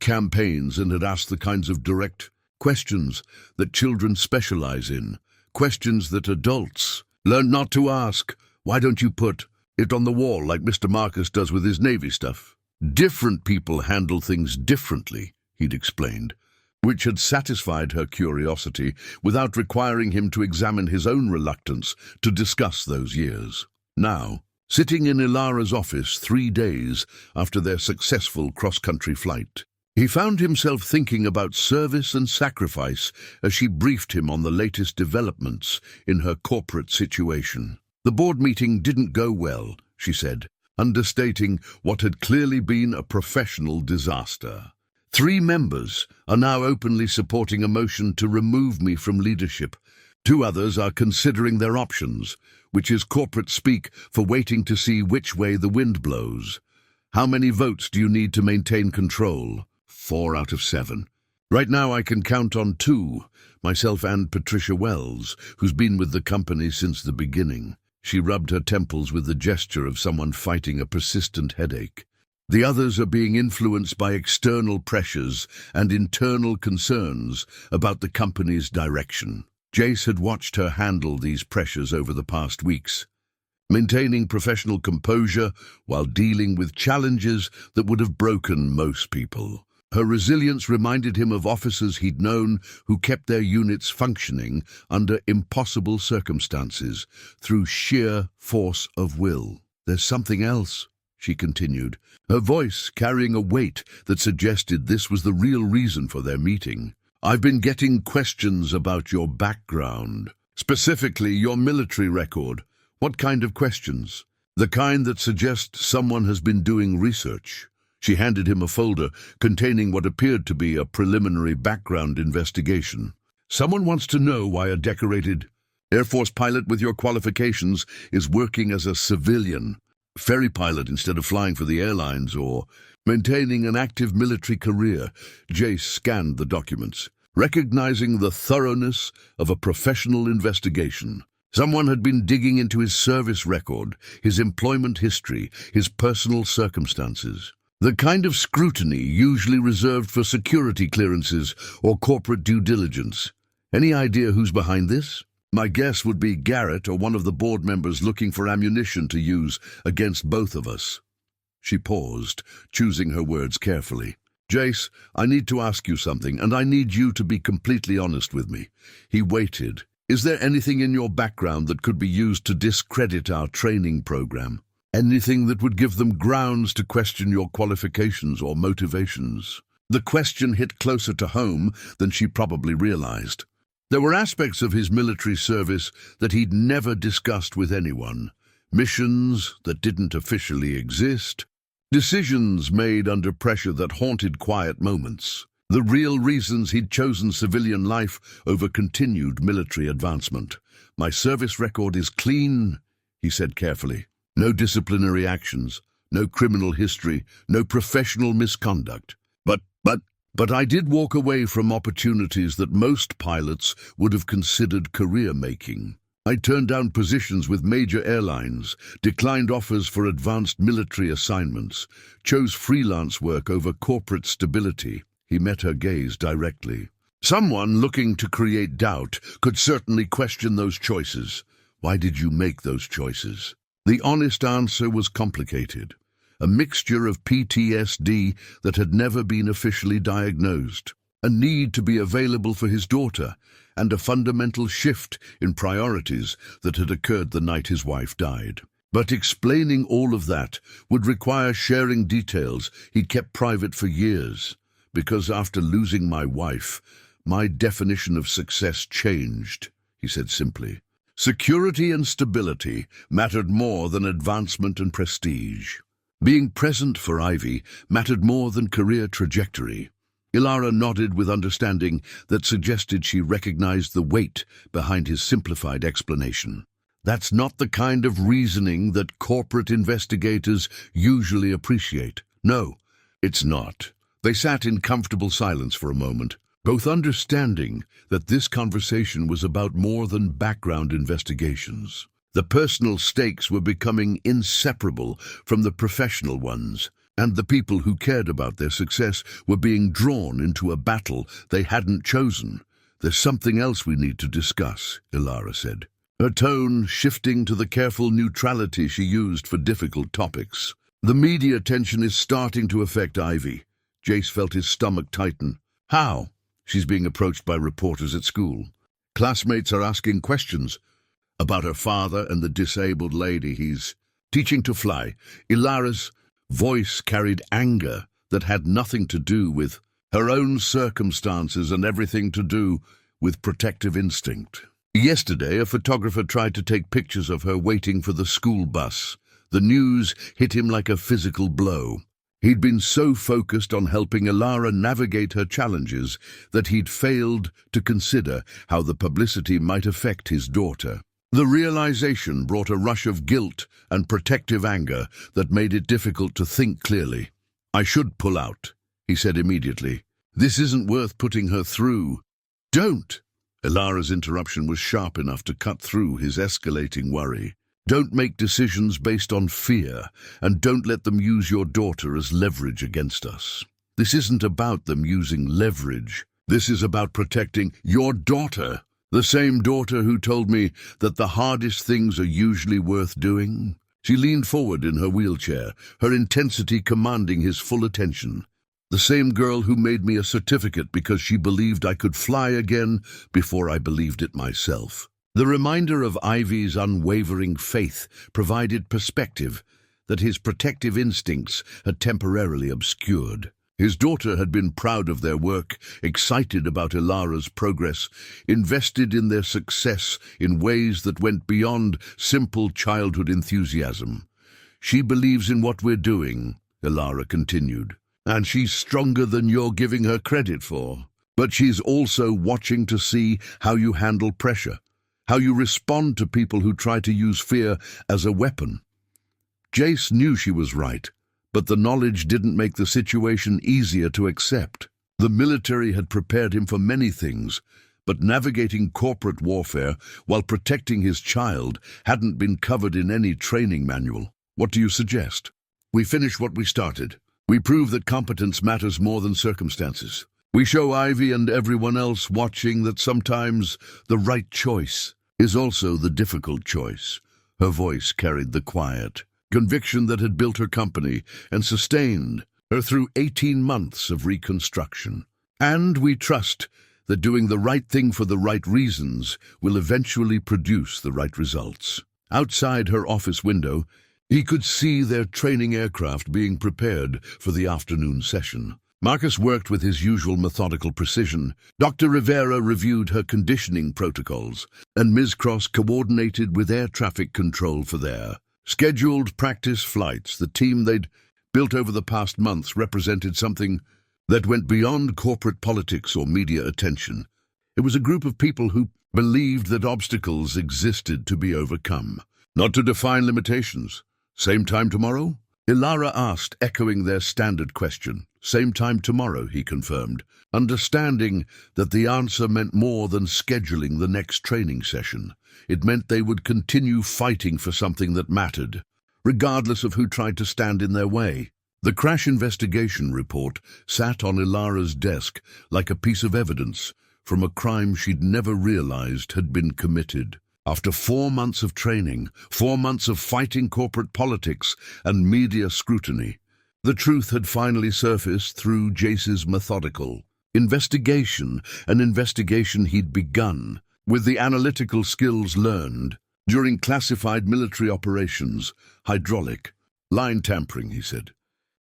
campaigns and had asked the kinds of direct questions that children specialize in, questions that adults learn not to ask. "Why don't you put it on the wall like Mr. Marcus does with his Navy stuff?" Different people handle things differently, he'd explained, which had satisfied her curiosity without requiring him to examine his own reluctance to discuss those years. Now, sitting in Elara's office 3 days after their successful cross-country flight, He found himself thinking about service and sacrifice as she briefed him on the latest developments in her corporate situation. The board meeting didn't go well, she said, understating what had clearly been a professional disaster. 3 members are now openly supporting a motion to remove me from leadership. 2 others are considering their options, which is corporate speak for waiting to see which way the wind blows. How many votes do you need to maintain control? 4 out of 7. Right now I can count on 2, myself and Patricia Wells, who's been with the company since the beginning. She rubbed her temples with the gesture of someone fighting a persistent headache. The others are being influenced by external pressures and internal concerns about the company's direction. Jace had watched her handle these pressures over the past weeks, maintaining professional composure while dealing with challenges that would have broken most people. Her resilience reminded him of officers he'd known who kept their units functioning under impossible circumstances through sheer force of will. "There's something else," she continued, her voice carrying a weight that suggested this was the real reason for their meeting. "I've been getting questions about your background, specifically your military record." "What kind of questions?" "The kind that suggest someone has been doing research." She handed him a folder containing what appeared to be a preliminary background investigation. "Someone wants to know why a decorated Air Force pilot with your qualifications is working as a civilian ferry pilot instead of flying for the airlines or maintaining an active military career." Jace scanned the documents, recognizing the thoroughness of a professional investigation. Someone had been digging into his service record, his employment history, his personal circumstances. The kind of scrutiny usually reserved for security clearances or corporate due diligence. "Any idea who's behind this?" "My guess would be Garrett or one of the board members looking for ammunition to use against both of us." She paused, choosing her words carefully. "Jace, I need to ask you something, and I need you to be completely honest with me." He waited. "Is there anything in your background that could be used to discredit our training program? Anything that would give them grounds to question your qualifications or motivations?" The question hit closer to home than she probably realized. There were aspects of his military service that he'd never discussed with anyone. Missions that didn't officially exist. Decisions made under pressure that haunted quiet moments. The real reasons he'd chosen civilian life over continued military advancement. "My service record is clean," he said carefully. "No disciplinary actions, no criminal history, no professional misconduct. But I did walk away from opportunities that most pilots would have considered career-making. I turned down positions with major airlines, declined offers for advanced military assignments, chose freelance work over corporate stability." He met her gaze directly. "Someone looking to create doubt could certainly question those choices. Why did you make those choices?" The honest answer was complicated. A mixture of PTSD that had never been officially diagnosed, a need to be available for his daughter, and a fundamental shift in priorities that had occurred the night his wife died. But explaining all of that would require sharing details he'd kept private for years, because after losing my wife, my definition of success changed, he said simply. Security and stability mattered more than advancement and prestige. Being present for Ivy mattered more than career trajectory. Elara nodded with understanding that suggested she recognized the weight behind his simplified explanation. "That's not the kind of reasoning that corporate investigators usually appreciate." "No, it's not." They sat in comfortable silence for a moment, both understanding that this conversation was about more than background investigations. The personal stakes were becoming inseparable from the professional ones, and the people who cared about their success were being drawn into a battle they hadn't chosen. "There's something else we need to discuss," Elara said, her tone shifting to the careful neutrality she used for difficult topics. "The media attention is starting to affect Ivy." Jace felt his stomach tighten. "How?" "She's being approached by reporters at school. Classmates are asking questions about her father and the disabled lady he's teaching to fly." Elara's voice carried anger that had nothing to do with her own circumstances and everything to do with protective instinct. Yesterday, a photographer tried to take pictures of her waiting for the school bus. The news hit him like a physical blow. He'd been so focused on helping Elara navigate her challenges that he'd failed to consider how the publicity might affect his daughter. The realization brought a rush of guilt and protective anger that made it difficult to think clearly. "I should pull out," he said immediately. "This isn't worth putting her through." "Don't!" Elara's interruption was sharp enough to cut through his escalating worry. "Don't make decisions based on fear, and don't let them use your daughter as leverage against us. This isn't about them using leverage. This is about protecting your daughter, the same daughter who told me that the hardest things are usually worth doing." She leaned forward in her wheelchair, her intensity commanding his full attention. "The same girl who made me a certificate because she believed I could fly again before I believed it myself." The reminder of Ivy's unwavering faith provided perspective that his protective instincts had temporarily obscured. His daughter had been proud of their work, excited about Elara's progress, invested in their success in ways that went beyond simple childhood enthusiasm. "She believes in what we're doing," Elara continued, "and she's stronger than you're giving her credit for. But she's also watching to see how you handle pressure, how you respond to people who try to use fear as a weapon." Jace knew she was right, but the knowledge didn't make the situation easier to accept. The military had prepared him for many things, but navigating corporate warfare while protecting his child hadn't been covered in any training manual. "What do you suggest?" "We finish what we started. We prove that competence matters more than circumstances. We show Ivy and everyone else watching that sometimes the right choice is also the difficult choice." Her voice carried the quiet conviction that had built her company and sustained her through 18 months of reconstruction. "And we trust that doing the right thing for the right reasons will eventually produce the right results." Outside her office window, he could see their training aircraft being prepared for the afternoon session. Marcus worked with his usual methodical precision. Dr. Rivera reviewed her conditioning protocols, and Ms. Cross coordinated with air traffic control for their scheduled practice flights. The team they'd built over the past months represented something that went beyond corporate politics or media attention. It was a group of people who believed that obstacles existed to be overcome, not to define limitations. "Same time tomorrow?" Elara asked, echoing their standard question. "Same time tomorrow," he confirmed, understanding that the answer meant more than scheduling the next training session. It meant they would continue fighting for something that mattered, regardless of who tried to stand in their way. The crash investigation report sat on Elara's desk like a piece of evidence from a crime she'd never realized had been committed. After 4 months of training, 4 months of fighting corporate politics and media scrutiny, the truth had finally surfaced through Jace's methodical investigation, an investigation he'd begun with the analytical skills learned during classified military operations. "Hydraulic line tampering," he said,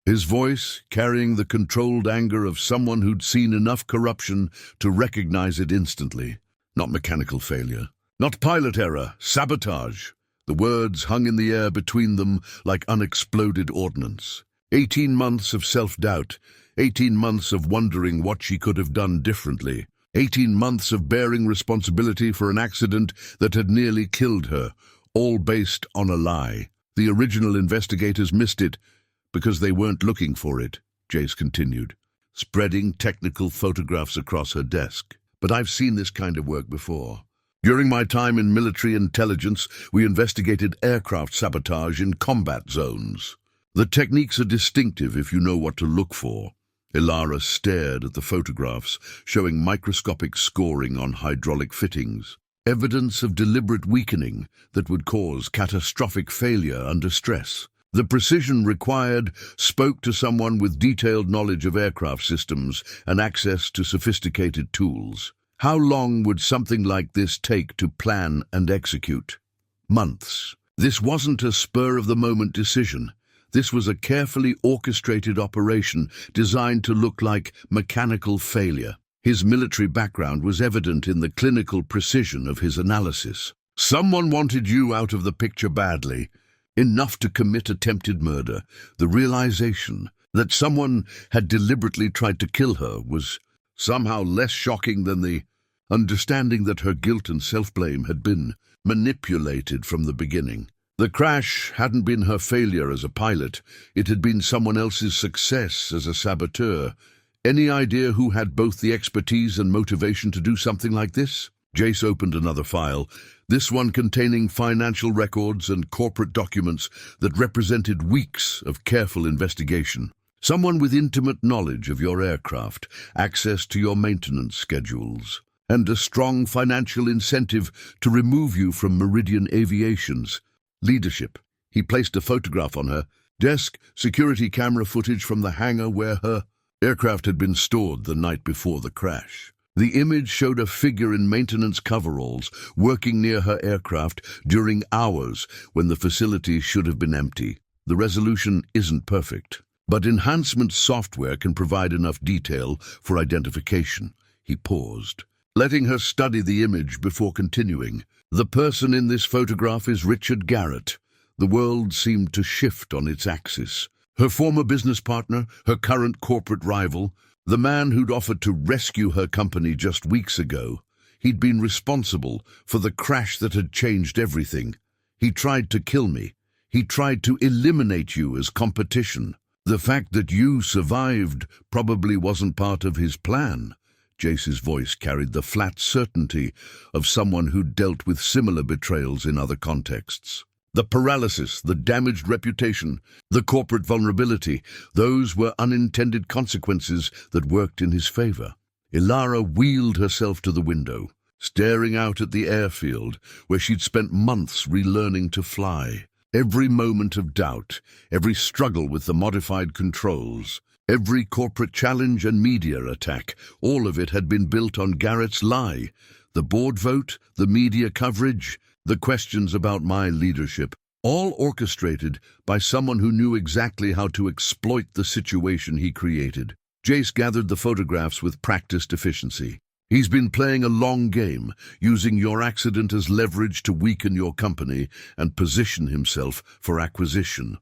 his voice carrying the controlled anger of someone who'd seen enough corruption to recognize it instantly. "Not mechanical failure. Not pilot error, sabotage." The words hung in the air between them like unexploded ordnance. 18 months of self-doubt, 18 months of wondering what she could have done differently, 18 months of bearing responsibility for an accident that had nearly killed her, all based on a lie. "The original investigators missed it because they weren't looking for it," Jace continued, spreading technical photographs across her desk. "But I've seen this kind of work before. During my time in military intelligence, we investigated aircraft sabotage in combat zones. The techniques are distinctive if you know what to look for." Elara stared at the photographs, showing microscopic scoring on hydraulic fittings, evidence of deliberate weakening that would cause catastrophic failure under stress. The precision required spoke to someone with detailed knowledge of aircraft systems and access to sophisticated tools. How long would something like this take to plan and execute? Months. This wasn't a spur-of-the-moment decision. This was a carefully orchestrated operation designed to look like mechanical failure. His military background was evident in the clinical precision of his analysis. Someone wanted you out of the picture badly, enough to commit attempted murder. The realization that someone had deliberately tried to kill her was somehow less shocking than the understanding that her guilt and self-blame had been manipulated from the beginning. The crash hadn't been her failure as a pilot, it had been someone else's success as a saboteur. Any idea who had both the expertise and motivation to do something like this? Jace opened another file, this one containing financial records and corporate documents that represented weeks of careful investigation. Someone with intimate knowledge of your aircraft, access to your maintenance schedules, and a strong financial incentive to remove you from Meridian Aviation's leadership. He placed a photograph on her desk, security camera footage from the hangar where her aircraft had been stored the night before the crash. The image showed a figure in maintenance coveralls working near her aircraft during hours when the facility should have been empty. The resolution isn't perfect, but enhancement software can provide enough detail for identification. He paused, letting her study the image before continuing. The person in this photograph is Richard Garrett. The world seemed to shift on its axis. Her former business partner, her current corporate rival, the man who'd offered to rescue her company just weeks ago. He'd been responsible for the crash that had changed everything. He tried to kill me. He tried to eliminate you as competition. The fact that you survived probably wasn't part of his plan. Jace's voice carried the flat certainty of someone who'd dealt with similar betrayals in other contexts. The paralysis, the damaged reputation, the corporate vulnerability, those were unintended consequences that worked in his favor. Elara wheeled herself to the window, staring out at the airfield where she'd spent months relearning to fly. Every moment of doubt, every struggle with the modified controls, every corporate challenge and media attack, all of it had been built on Garrett's lie. The board vote, the media coverage, the questions about my leadership, all orchestrated by someone who knew exactly how to exploit the situation he created. Jace gathered the photographs with practiced efficiency. He's been playing a long game, using your accident as leverage to weaken your company and position himself for acquisition.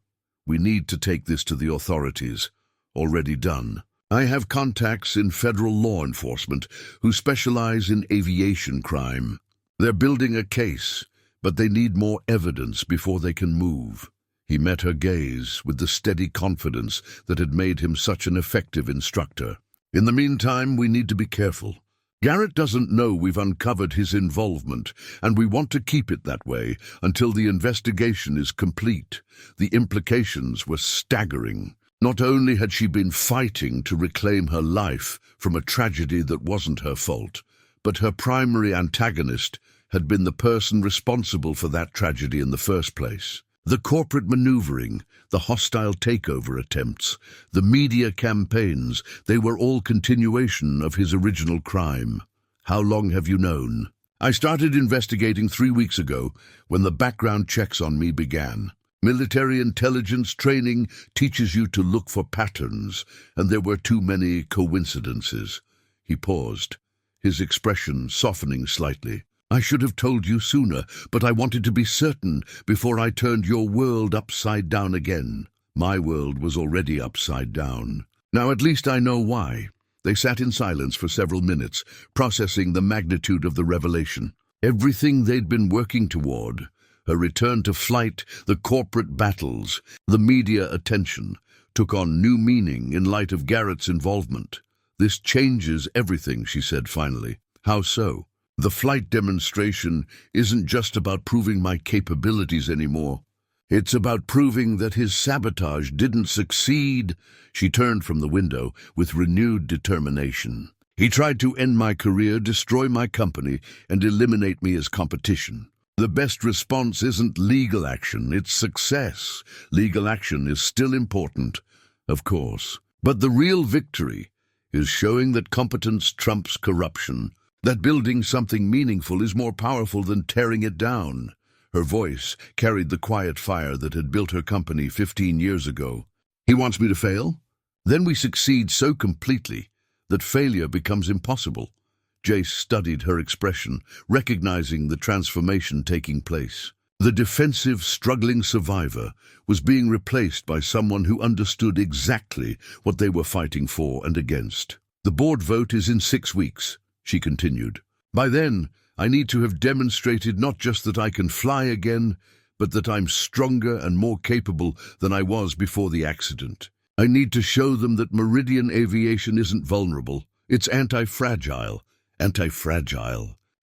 We need to take this to the authorities. Already done. I have contacts in federal law enforcement who specialize in aviation crime. They're building a case, but they need more evidence before they can move. He met her gaze with the steady confidence that had made him such an effective instructor. In the meantime, we need to be careful. Garrett doesn't know we've uncovered his involvement, and we want to keep it that way until the investigation is complete. The implications were staggering. Not only had she been fighting to reclaim her life from a tragedy that wasn't her fault, but her primary antagonist had been the person responsible for that tragedy in the first place. The corporate maneuvering, the hostile takeover attempts, the media campaigns, they were all continuation of his original crime. How long have you known? I started investigating 3 weeks ago when the background checks on me began. Military intelligence training teaches you to look for patterns, and there were too many coincidences. He paused, his expression softening slightly. I should have told you sooner, but I wanted to be certain before I turned your world upside down again. My world was already upside down. Now at least I know why. They sat in silence for several minutes, processing the magnitude of the revelation. Everything they'd been working toward, her return to flight, the corporate battles, the media attention, took on new meaning in light of Garrett's involvement. This changes everything, she said finally. How so? The flight demonstration isn't just about proving my capabilities anymore. It's about proving that his sabotage didn't succeed. She turned from the window with renewed determination. He tried to end my career, destroy my company, and eliminate me as competition. The best response isn't legal action, it's success. Legal action is still important, of course. But the real victory is showing that competence trumps corruption, that building something meaningful is more powerful than tearing it down. Her voice carried the quiet fire that had built her company 15 years ago. He wants me to fail? Then we succeed so completely that failure becomes impossible. Jace studied her expression, recognizing the transformation taking place. The defensive, struggling survivor was being replaced by someone who understood exactly what they were fighting for and against. The board vote is in 6 weeks, she continued. By then, I need to have demonstrated not just that I can fly again, but that I'm stronger and more capable than I was before the accident. I need to show them that Meridian aviation isn't vulnerable. It's anti-fragile.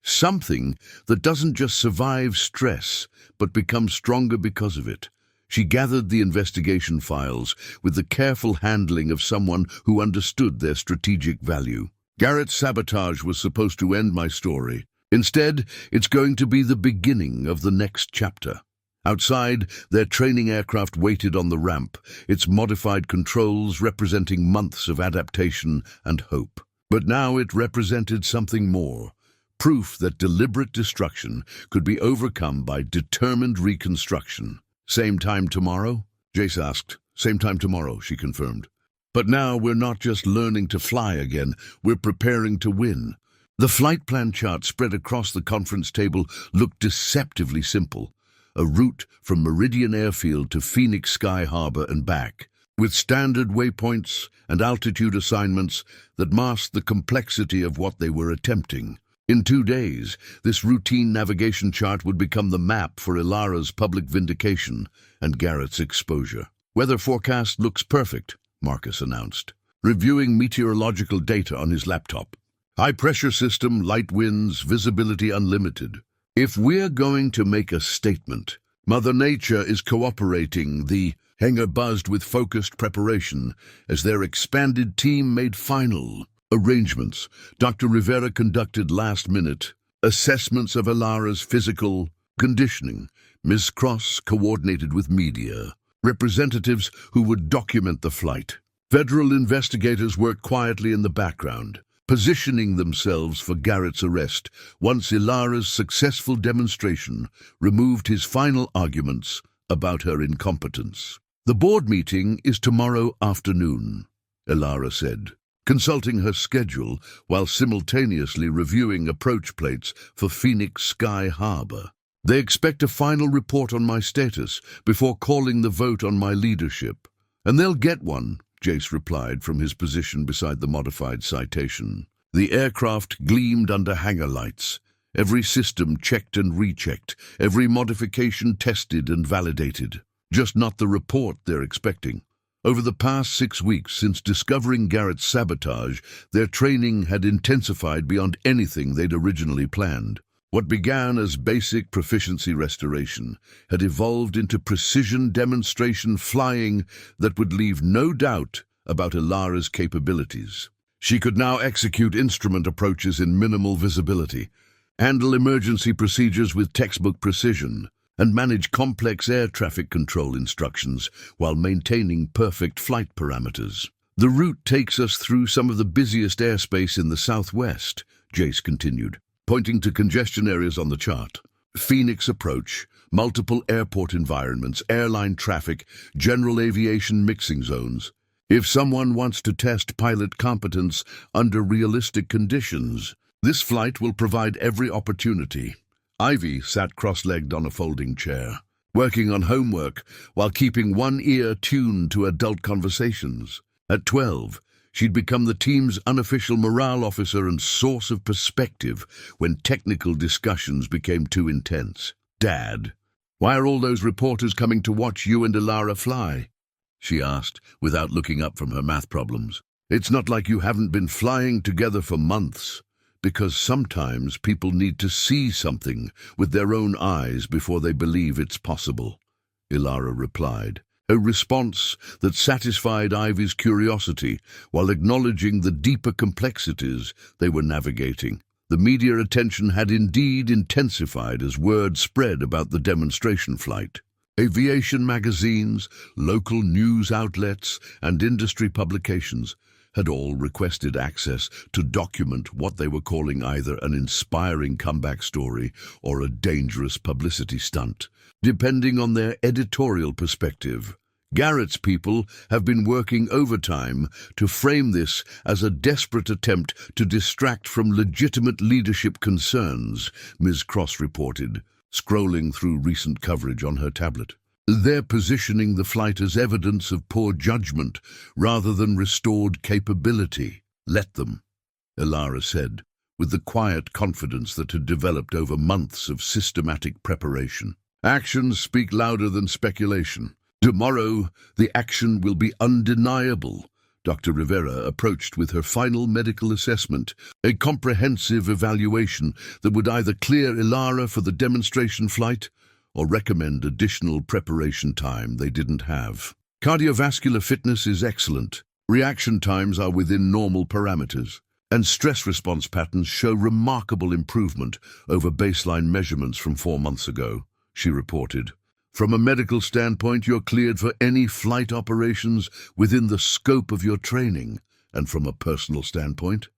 Something that doesn't just survive stress, but becomes stronger because of it. She gathered the investigation files with the careful handling of someone who understood their strategic value. Garrett's sabotage was supposed to end my story. Instead, it's going to be the beginning of the next chapter. Outside, their training aircraft waited on the ramp, its modified controls representing months of adaptation and hope. But now it represented something more. Proof that deliberate destruction could be overcome by determined reconstruction. Same time tomorrow? Jace asked. Same time tomorrow, she confirmed. But now we're not just learning to fly again, we're preparing to win. The flight plan chart spread across the conference table looked deceptively simple. A route from Meridian Airfield to Phoenix Sky Harbor and back, with standard waypoints and altitude assignments that masked the complexity of what they were attempting. In 2 days, this routine navigation chart would become the map for Elara's public vindication and Garrett's exposure. Weather forecast looks perfect, Marcus announced, reviewing meteorological data on his laptop. High pressure system, light winds, visibility unlimited. If we're going to make a statement, Mother Nature is cooperating. The hangar buzzed with focused preparation as their expanded team made final arrangements. Dr. Rivera conducted last-minute assessments of Elara's physical conditioning. Ms. Cross coordinated with media representatives who would document the flight. Federal investigators worked quietly in the background, positioning themselves for Garrett's arrest once Elara's successful demonstration removed his final arguments about her incompetence. The board meeting is tomorrow afternoon, Elara said, consulting her schedule while simultaneously reviewing approach plates for Phoenix Sky Harbor. They expect a final report on my status before calling the vote on my leadership. And they'll get one, Jace replied from his position beside the modified citation. The aircraft gleamed under hangar lights, every system checked and rechecked, every modification tested and validated. Just not the report they're expecting. Over the past 6 weeks since discovering Garrett's sabotage, their training had intensified beyond anything they'd originally planned. What began as basic proficiency restoration had evolved into precision demonstration flying that would leave no doubt about Elara's capabilities. She could now execute instrument approaches in minimal visibility, handle emergency procedures with textbook precision, and manage complex air traffic control instructions while maintaining perfect flight parameters. The route takes us through some of the busiest airspace in the Southwest, Jace continued, pointing to congestion areas on the chart. Phoenix approach, multiple airport environments, airline traffic, general aviation mixing zones. If someone wants to test pilot competence under realistic conditions, this flight will provide every opportunity. Ivy sat cross-legged on a folding chair, working on homework while keeping one ear tuned to adult conversations. At 12, she'd become the team's unofficial morale officer and source of perspective when technical discussions became too intense. "Dad, why are all those reporters coming to watch you and Elara fly?" she asked, without looking up from her math problems. "It's not like you haven't been flying together for months. Because sometimes people need to see something with their own eyes before they believe it's possible," Elara replied, a response that satisfied Ivy's curiosity while acknowledging the deeper complexities they were navigating. The media attention had indeed intensified as word spread about the demonstration flight. Aviation magazines, local news outlets, and industry publications had all requested access to document what they were calling either an inspiring comeback story or a dangerous publicity stunt, depending on their editorial perspective. Garrett's people have been working overtime to frame this as a desperate attempt to distract from legitimate leadership concerns, Ms. Cross reported, scrolling through recent coverage on her tablet. They're positioning the flight as evidence of poor judgment rather than restored capability. Let them, Elara said, with the quiet confidence that had developed over months of systematic preparation. Actions speak louder than speculation. Tomorrow, the action will be undeniable. Dr. Rivera approached with her final medical assessment, a comprehensive evaluation that would either clear Elara for the demonstration flight or recommend additional preparation time they didn't have. Cardiovascular fitness is excellent. Reaction times are within normal parameters, and stress response patterns show remarkable improvement over baseline measurements from 4 months ago, she reported. From a medical standpoint, you're cleared for any flight operations within the scope of your training. And from a personal standpoint?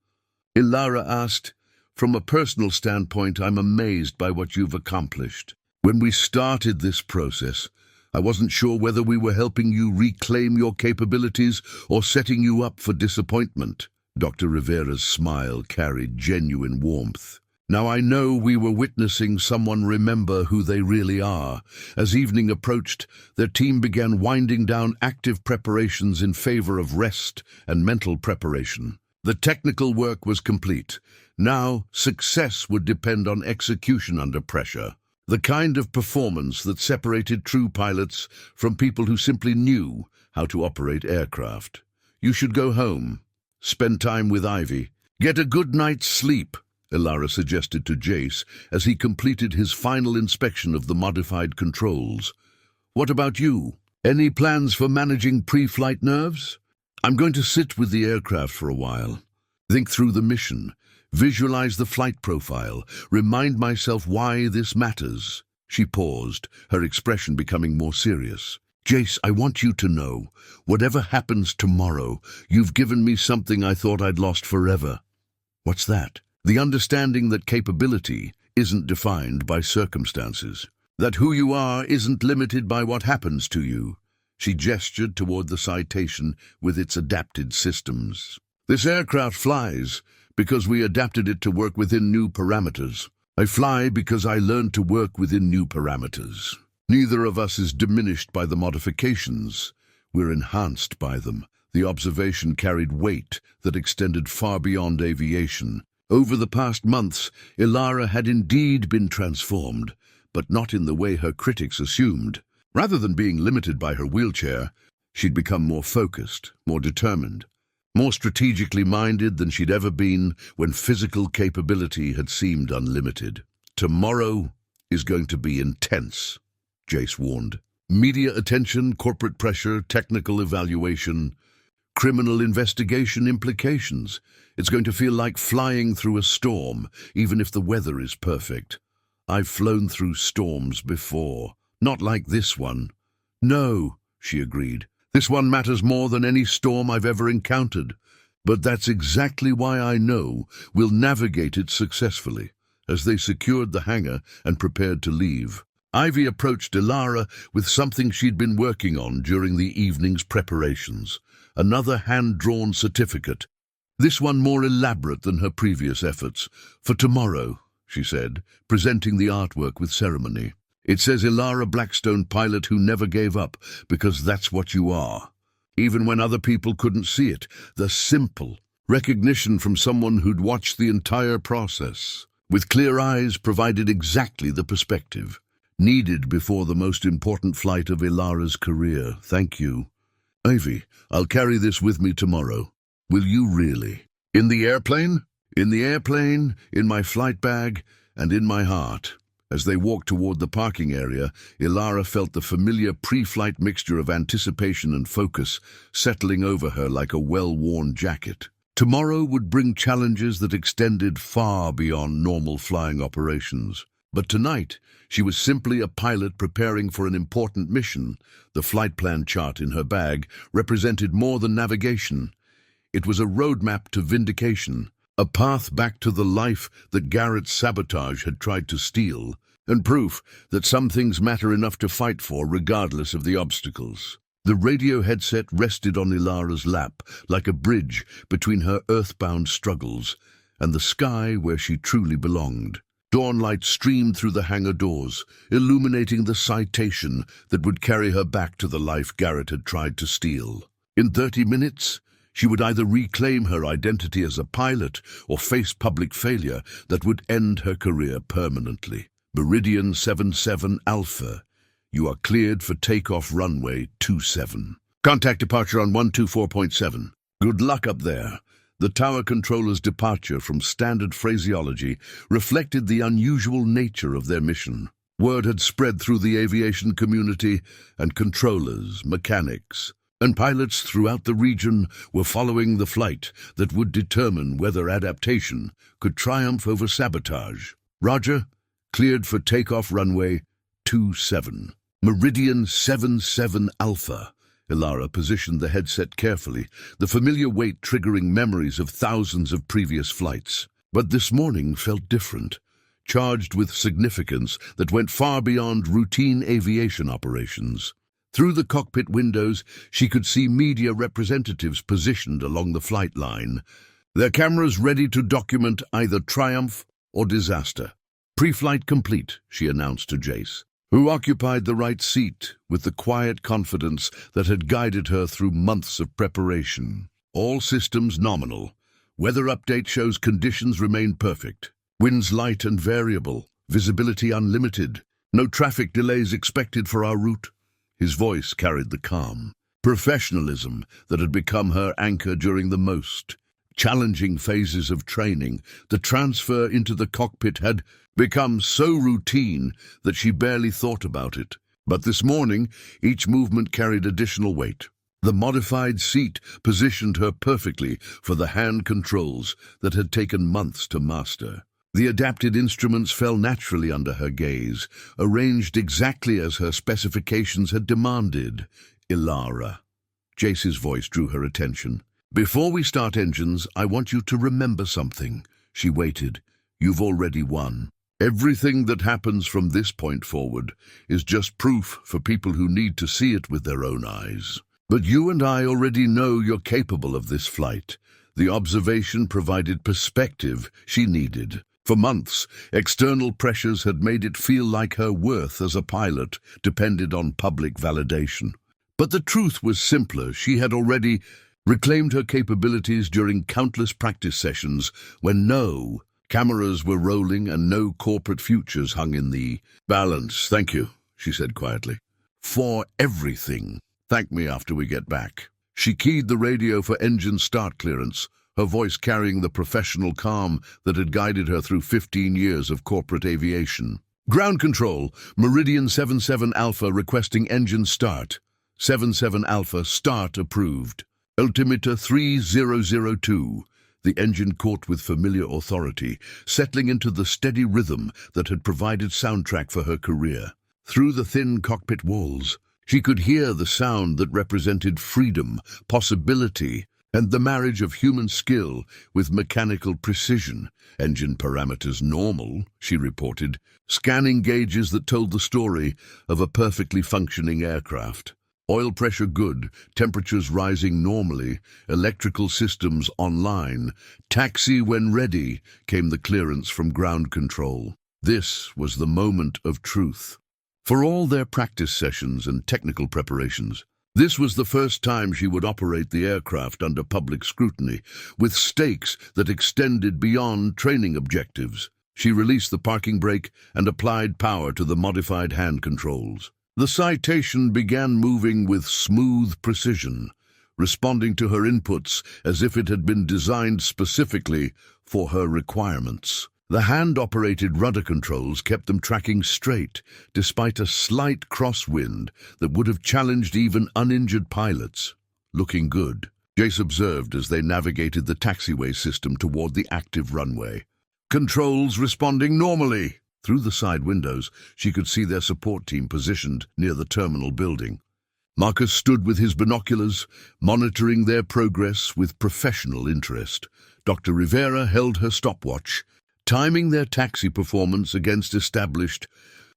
Elara asked. From a personal standpoint, I'm amazed by what you've accomplished. When we started this process, I wasn't sure whether we were helping you reclaim your capabilities or setting you up for disappointment. Dr. Rivera's smile carried genuine warmth. Now I know we were witnessing someone remember who they really are. As evening approached, their team began winding down active preparations in favor of rest and mental preparation. The technical work was complete. Now, success would depend on execution under pressure. The kind of performance that separated true pilots from people who simply knew how to operate aircraft. You should go home, spend time with Ivy, get a good night's sleep, Elara suggested to Jace as he completed his final inspection of the modified controls. What about you? Any plans for managing pre-flight nerves? I'm going to sit with the aircraft for a while. Think through the mission. Visualize the flight profile. Remind myself why this matters. She paused, her expression becoming more serious. Jace, I want you to know, whatever happens tomorrow, you've given me something I thought I'd lost forever. What's that? The understanding that capability isn't defined by circumstances. That who you are isn't limited by what happens to you. She gestured toward the citation with its adapted systems. This aircraft flies because we adapted it to work within new parameters. I fly because I learned to work within new parameters. Neither of us is diminished by the modifications. We're enhanced by them. The observation carried weight that extended far beyond aviation. Over the past months, Elara had indeed been transformed, but not in the way her critics assumed. Rather than being limited by her wheelchair, she'd become more focused, more determined, more strategically minded than she'd ever been when physical capability had seemed unlimited. Tomorrow is going to be intense, Jace warned. Media attention, corporate pressure, technical evaluation, criminal investigation implications. It's going to feel like flying through a storm, even if the weather is perfect. I've flown through storms before. Not like this one. No, she agreed. This one matters more than any storm I've ever encountered. But that's exactly why I know we'll navigate it successfully. As they secured the hangar and prepared to leave, Ivy approached Elara with something she'd been working on during the evening's preparations. Another hand-drawn certificate. This one more elaborate than her previous efforts. For tomorrow, she said, presenting the artwork with ceremony. It says Elara Blackstone, pilot who never gave up, because that's what you are. Even when other people couldn't see it, the simple recognition from someone who'd watched the entire process, with clear eyes, provided exactly the perspective needed before the most important flight of Elara's career. Thank you. Ivy, I'll carry this with me tomorrow. Will you really? In the airplane? In the airplane, in my flight bag, and in my heart. As they walked toward the parking area, Elara felt the familiar pre-flight mixture of anticipation and focus settling over her like a well-worn jacket. Tomorrow would bring challenges that extended far beyond normal flying operations. But tonight, she was simply a pilot preparing for an important mission. The flight plan chart in her bag represented more than navigation. It was a roadmap to vindication, a path back to the life that Garrett's sabotage had tried to steal, and proof that some things matter enough to fight for regardless of the obstacles. The radio headset rested on Elara's lap like a bridge between her earthbound struggles and the sky where she truly belonged. Dawnlight streamed through the hangar doors, illuminating the citation that would carry her back to the life Garrett had tried to steal. In 30 minutes, she would either reclaim her identity as a pilot or face public failure that would end her career permanently. Meridian 77 Alpha, you are cleared for takeoff runway 27. Contact departure on 124.7. Good luck up there. The tower controller's departure from standard phraseology reflected the unusual nature of their mission. Word had spread through the aviation community, and controllers, mechanics, and pilots throughout the region were following the flight that would determine whether adaptation could triumph over sabotage. Roger, cleared for takeoff runway 27. Meridian 77 Alpha. Elara positioned the headset carefully, the familiar weight triggering memories of thousands of previous flights. But this morning felt different, charged with significance that went far beyond routine aviation operations. Through the cockpit windows, she could see media representatives positioned along the flight line, their cameras ready to document either triumph or disaster. "Pre-flight complete," she announced to Jace, who occupied the right seat with the quiet confidence that had guided her through months of preparation. All systems nominal. Weather update shows conditions remain perfect. Winds light and variable. Visibility unlimited. No traffic delays expected for our route. His voice carried the calm, professionalism that had become her anchor during the most challenging phases of training. The transfer into the cockpit had become so routine that she barely thought about it. But this morning, each movement carried additional weight. The modified seat positioned her perfectly for the hand controls that had taken months to master. The adapted instruments fell naturally under her gaze, arranged exactly as her specifications had demanded. "Elara." Jace's voice drew her attention. "Before we start engines, I want you to remember something." She waited. "You've already won. Everything that happens from this point forward is just proof for people who need to see it with their own eyes. But you and I already know you're capable of this flight." The observation provided perspective she needed. For months, external pressures had made it feel like her worth as a pilot depended on public validation. But the truth was simpler. She had already reclaimed her capabilities during countless practice sessions when no cameras were rolling and no corporate futures hung in the balance. "Thank you," she said quietly. "For everything. Thank me after we get back." She keyed the radio for engine start clearance, her voice carrying the professional calm that had guided her through 15 years of corporate aviation. "Ground control, Meridian 77 Alpha requesting engine start. 77 Alpha, start approved. Altimeter 3002. The engine caught with familiar authority, settling into the steady rhythm that had provided soundtrack for her career. Through the thin cockpit walls, she could hear the sound that represented freedom, possibility, and the marriage of human skill with mechanical precision. "Engine parameters normal," she reported, scanning gauges that told the story of a perfectly functioning aircraft. "Oil pressure good, temperatures rising normally, electrical systems online. Taxi when ready," came the clearance from ground control. This was the moment of truth. For all their practice sessions and technical preparations, this was the first time she would operate the aircraft under public scrutiny, with stakes that extended beyond training objectives. She released the parking brake and applied power to the modified hand controls. The citation began moving with smooth precision, responding to her inputs as if it had been designed specifically for her requirements. The hand-operated rudder controls kept them tracking straight, despite a slight crosswind that would have challenged even uninjured pilots. "Looking good," Jace observed as they navigated the taxiway system toward the active runway. "Controls responding normally." Through the side windows, she could see their support team positioned near the terminal building. Marcus stood with his binoculars, monitoring their progress with professional interest. Dr. Rivera held her stopwatch, timing their taxi performance against established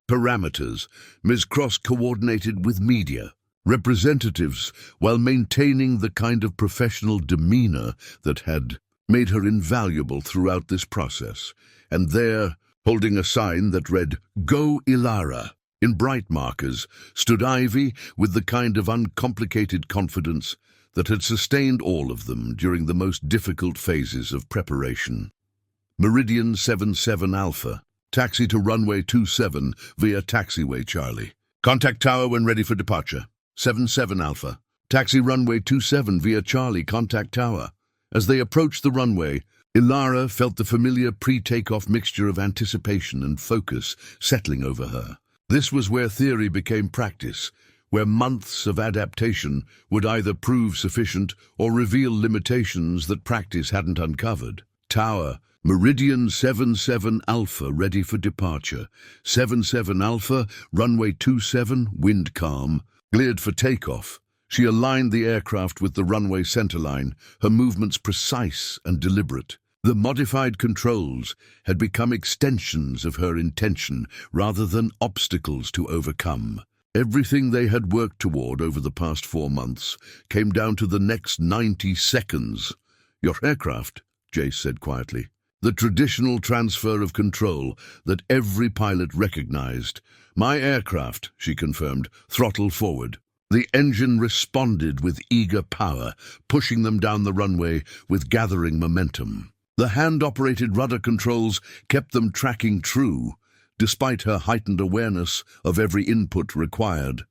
parameters. Ms. Cross coordinated with media representatives while maintaining the kind of professional demeanor that had made her invaluable throughout this process. And there, holding a sign that read, "Go Elara," in bright markers, stood Ivy with the kind of uncomplicated confidence that had sustained all of them during the most difficult phases of preparation. Meridian 77 Alpha. Taxi to runway 27 via taxiway Charlie. Contact tower when ready for departure. 77 Alpha. Taxi runway 27 via Charlie, contact tower. As they approached the runway, Elara felt the familiar pre-takeoff mixture of anticipation and focus settling over her. This was where theory became practice, where months of adaptation would either prove sufficient or reveal limitations that practice hadn't uncovered. Tower. Meridian 77 Alpha ready for departure. 77 Alpha, runway 27, wind calm, cleared for takeoff. She aligned the aircraft with the runway centerline, her movements precise and deliberate. The modified controls had become extensions of her intention rather than obstacles to overcome. Everything they had worked toward over the past 4 months came down to the next 90 seconds. "Your aircraft," Jace said quietly. The traditional transfer of control that every pilot recognized. "My aircraft," she confirmed, "throttle forward." The engine responded with eager power, pushing them down the runway with gathering momentum. The hand-operated rudder controls kept them tracking true, despite her heightened awareness of every input required.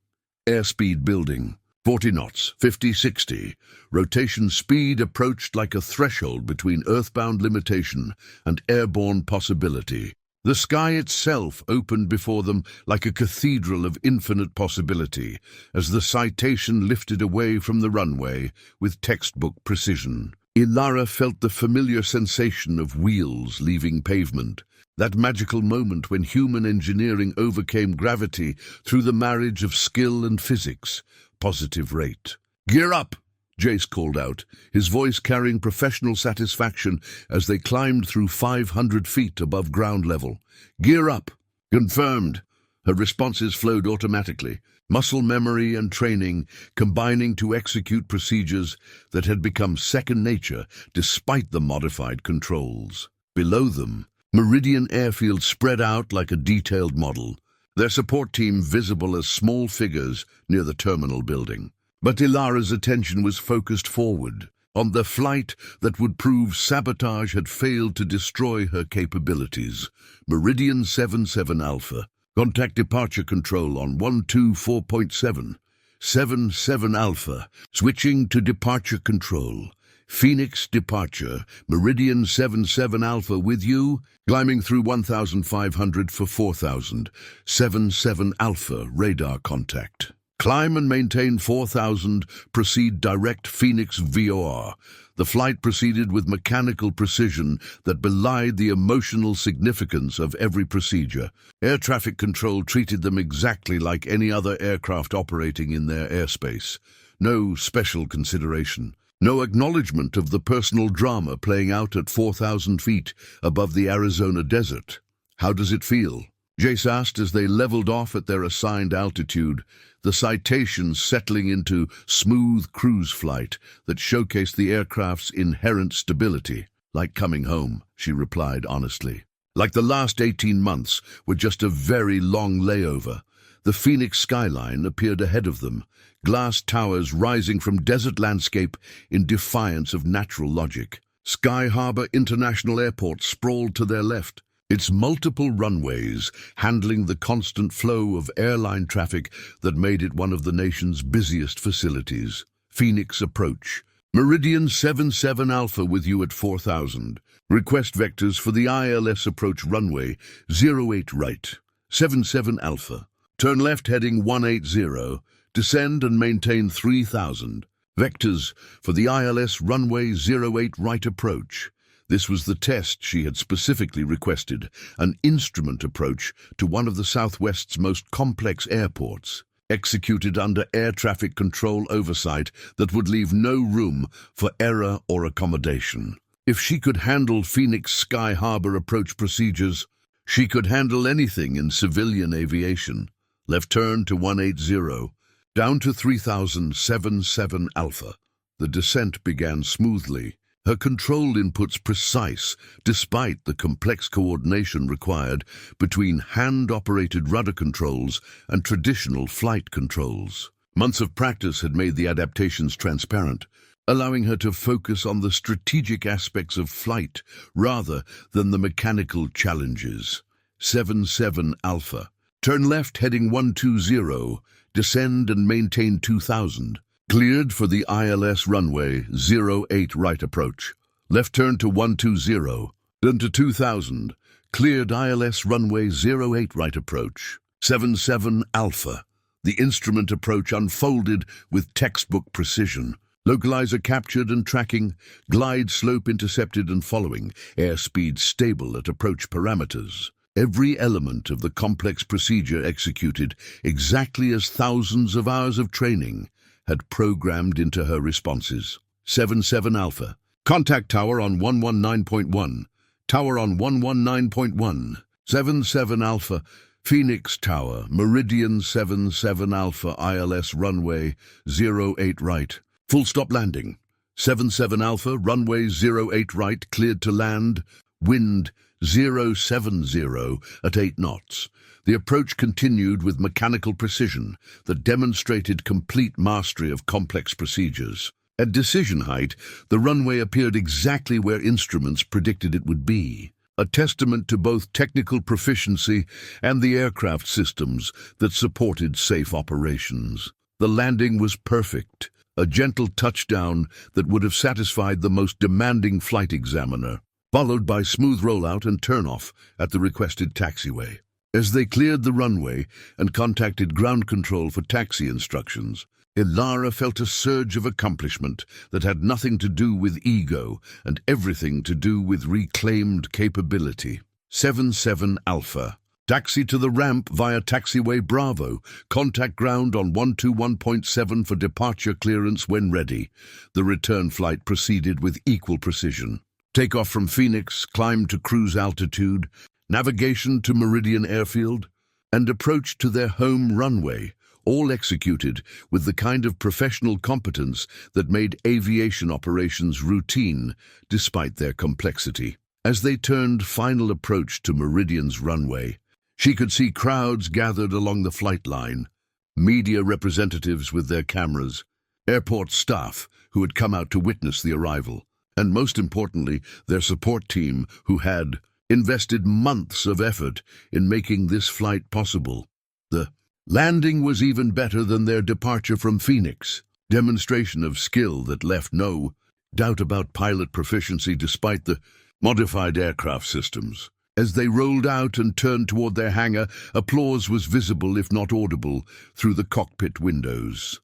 Airspeed building. 40 knots, 50-60. Rotation speed approached like a threshold between earthbound limitation and airborne possibility. The sky itself opened before them like a cathedral of infinite possibility as the citation lifted away from the runway with textbook precision. Elara felt the familiar sensation of wheels leaving pavement, that magical moment when human engineering overcame gravity through the marriage of skill and physics. Positive rate. "Gear up!" Jace called out, his voice carrying professional satisfaction as they climbed through 500 feet above ground level. "Gear up!" "Confirmed." Her responses flowed automatically, muscle memory and training combining to execute procedures that had become second nature despite the modified controls. Below them, Meridian Airfield spread out like a detailed model, their support team visible as small figures near the terminal building. But Elara's attention was focused forward, on the flight that would prove sabotage had failed to destroy her capabilities. Meridian 77 Alpha. Contact departure control on 124.7. 77 Alpha. Switching to departure control. Phoenix departure. Meridian 77 Alpha with you. Climbing through 1,500 for 4,000. 77 Alpha radar contact. Climb and maintain 4,000. Proceed direct Phoenix VOR. The flight proceeded with mechanical precision that belied the emotional significance of every procedure. Air traffic control treated them exactly like any other aircraft operating in their airspace. No special consideration. No acknowledgement of the personal drama playing out at 4,000 feet above the Arizona desert. "How does it feel?" Jace asked as they leveled off at their assigned altitude, the citation settling into smooth cruise flight that showcased the aircraft's inherent stability. "Like coming home," she replied honestly. Like the last 18 months were just a very long layover. The Phoenix skyline appeared ahead of them, glass towers rising from desert landscape in defiance of natural logic. Sky Harbor International Airport sprawled to their left, its multiple runways handling the constant flow of airline traffic that made it one of the nation's busiest facilities. Phoenix approach. Meridian 77 Alpha with you at 4,000. Request vectors for the ILS approach runway 08 right. 77 Alpha. Turn left heading 180. Descend and maintain 3,000. Vectors for the ILS runway 08 right approach. This was the test she had specifically requested, an instrument approach to one of the Southwest's most complex airports. executed under air traffic control oversight that would leave no room for error or accommodation. If she could handle Phoenix Sky Harbor approach procedures, she could handle anything in civilian aviation. Left turn to 180, down to 3077 Alpha. The descent began smoothly, her control inputs precise, despite the complex coordination required between hand-operated rudder controls and traditional flight controls. Months of practice had made the adaptations transparent, allowing her to focus on the strategic aspects of flight rather than the mechanical challenges. 77 Alpha. Turn left heading 120, descend and maintain 2000. Cleared for the ILS runway 08 right approach. Left turn to 120, then to 2000. Cleared ILS runway 08 right approach. 77 Alpha. The instrument approach unfolded with textbook precision. Localizer captured and tracking, glide slope intercepted and following, airspeed stable at approach parameters. Every element of the complex procedure executed exactly as thousands of hours of training had programmed into her responses. 77 Alpha. Contact tower on 119.1. Tower on 119.1. 77 Alpha. Phoenix Tower. Meridian 77 Alpha. ILS runway 08 right. Full stop landing. 77 Alpha. Runway 08 right. Cleared to land. Wind 070 at 8 knots. The approach continued with mechanical precision that demonstrated complete mastery of complex procedures. At decision height, the runway appeared exactly where instruments predicted it would be, a testament to both technical proficiency and the aircraft systems that supported safe operations. The landing was perfect, a gentle touchdown that would have satisfied the most demanding flight examiner, followed by smooth rollout and turnoff at the requested taxiway. As they cleared the runway and contacted ground control for taxi instructions, Elara felt a surge of accomplishment that had nothing to do with ego and everything to do with reclaimed capability. 77 Alpha. Taxi to the ramp via taxiway Bravo. Contact ground on 121.7 for departure clearance when ready. The return flight proceeded with equal precision. Takeoff from Phoenix, climb to cruise altitude, navigation to Meridian Airfield, and approach to their home runway, all executed with the kind of professional competence that made aviation operations routine despite their complexity. As they turned final approach to Meridian's runway, she could see crowds gathered along the flight line, media representatives with their cameras, airport staff who had come out to witness the arrival, and most importantly, their support team who had invested months of effort in making this flight possible. The landing was even better than their departure from Phoenix, demonstration of skill that left no doubt about pilot proficiency despite the modified aircraft systems. As they rolled out and turned toward their hangar, applause was visible if not audible through the cockpit windows.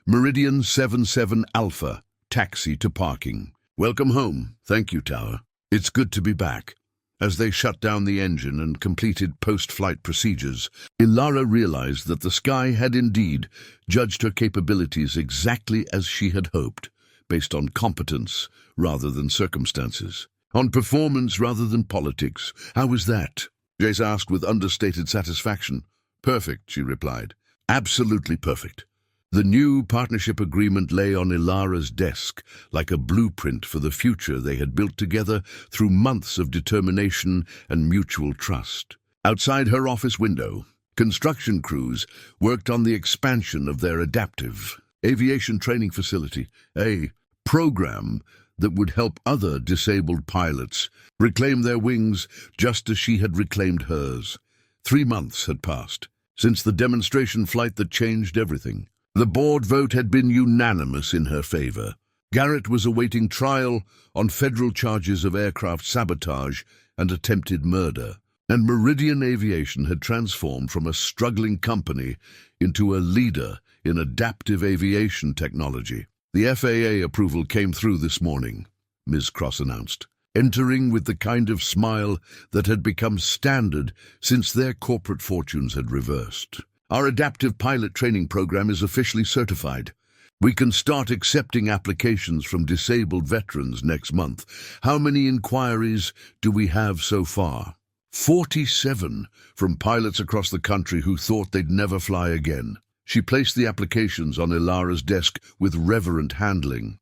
Meridian 77 Alpha, taxi to parking. Welcome home. Thank you, Tower. It's good to be back. As they shut down the engine and completed post-flight procedures, Elara realized that the sky had indeed judged her capabilities exactly as she had hoped, based on competence rather than circumstances, on performance rather than politics. How was that? Jace asked with understated satisfaction. Perfect, she replied. Absolutely perfect. The new partnership agreement lay on Elara's desk like a blueprint for the future they had built together through months of determination and mutual trust. Outside her office window, construction crews worked on the expansion of their adaptive aviation training facility, a program that would help other disabled pilots reclaim their wings just as she had reclaimed hers. 3 months had passed since the demonstration flight that changed everything. The board vote had been unanimous in her favor. Garrett was awaiting trial on federal charges of aircraft sabotage and attempted murder, and Meridian Aviation had transformed from a struggling company into a leader in adaptive aviation technology. The FAA approval came through this morning, Ms. Cross announced, entering with the kind of smile that had become standard since their corporate fortunes had reversed. Our adaptive pilot training program is officially certified. We can start accepting applications from disabled veterans next month. How many inquiries do we have so far? 47 from pilots across the country who thought they'd never fly again. She placed the applications on Elara's desk with reverent handling.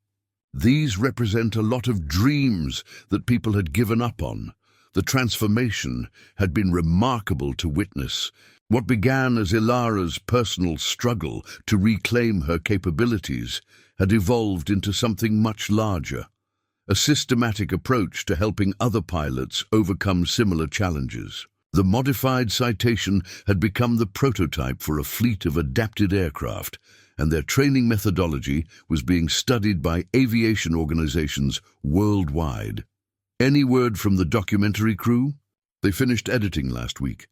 These represent a lot of dreams that people had given up on. The transformation had been remarkable to witness. What began as Elara's personal struggle to reclaim her capabilities had evolved into something much larger, a systematic approach to helping other pilots overcome similar challenges. The modified Citation had become the prototype for a fleet of adapted aircraft, and their training methodology was being studied by aviation organizations worldwide. Any word from the documentary crew? They finished editing last week.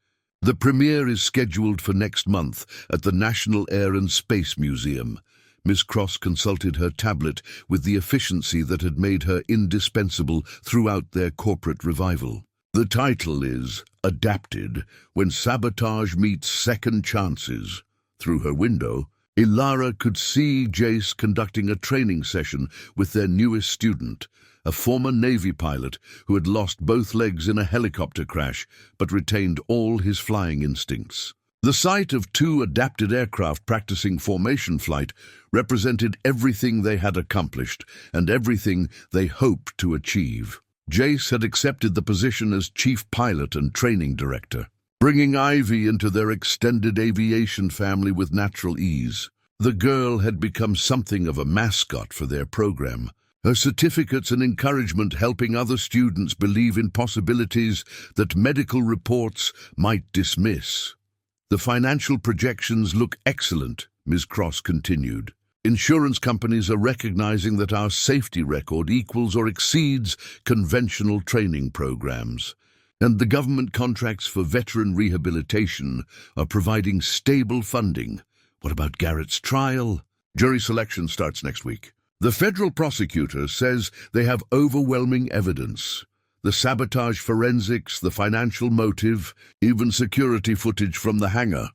The premiere is scheduled for next month at the National Air and Space Museum. Miss Cross consulted her tablet with the efficiency that had made her indispensable throughout their corporate revival. The title is Adapted When Sabotage Meets Second Chances. Through her window, Elara could see Jace conducting a training session with their newest student, a former Navy pilot who had lost both legs in a helicopter crash but retained all his flying instincts. The sight of two adapted aircraft practicing formation flight represented everything they had accomplished and everything they hoped to achieve. Jace had accepted the position as chief pilot and training director, bringing Ivy into their extended aviation family with natural ease. The girl had become something of a mascot for their program, her certificates and encouragement helping other students believe in possibilities that medical reports might dismiss. The financial projections look excellent, Ms. Cross continued. Insurance companies are recognizing that our safety record equals or exceeds conventional training programs, and the government contracts for veteran rehabilitation are providing stable funding. What about Garrett's trial? Jury selection starts next week. The federal prosecutor says they have overwhelming evidence. The sabotage forensics, the financial motive, even security footage from the hangar.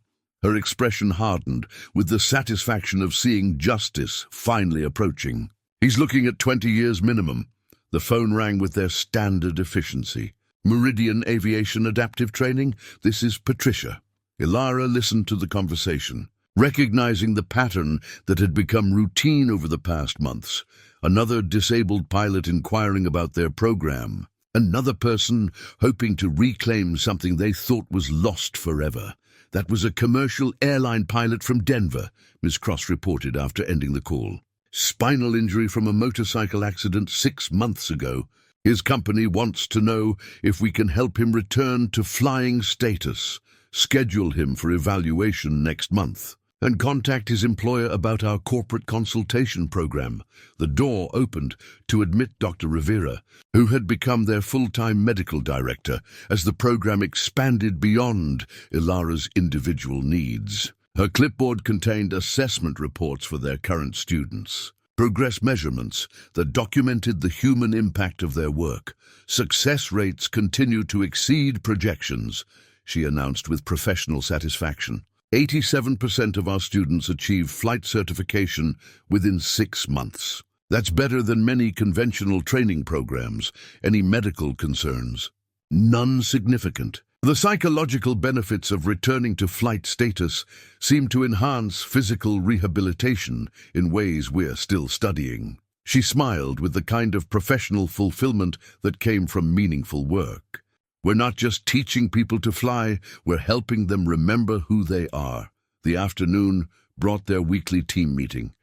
Her expression hardened with the satisfaction of seeing justice finally approaching. He's looking at 20 years minimum. The phone rang with their standard efficiency. Meridian Aviation Adaptive Training, this is Patricia. Elara listened to the conversation, recognizing the pattern that had become routine over the past months. Another disabled pilot inquiring about their program. Another person hoping to reclaim something they thought was lost forever. That was a commercial airline pilot from Denver, Ms. Cross reported after ending the call. Spinal injury from a motorcycle accident 6 months ago. His company wants to know if we can help him return to flying status, schedule him for evaluation next month, and contact his employer about our corporate consultation program. The door opened to admit Dr. Rivera, who had become their full-time medical director as the program expanded beyond Elara's individual needs. Her clipboard contained assessment reports for their current students, progress measurements that documented the human impact of their work. Success rates continue to exceed projections, she announced with professional satisfaction. 87% of our students achieve flight certification within 6 months. That's better than many conventional training programs. Any medical concerns? None significant. The psychological benefits of returning to flight status seem to enhance physical rehabilitation in ways we're still studying. She smiled with the kind of professional fulfillment that came from meaningful work. We're not just teaching people to fly, we're helping them remember who they are. The afternoon brought their weekly team meeting,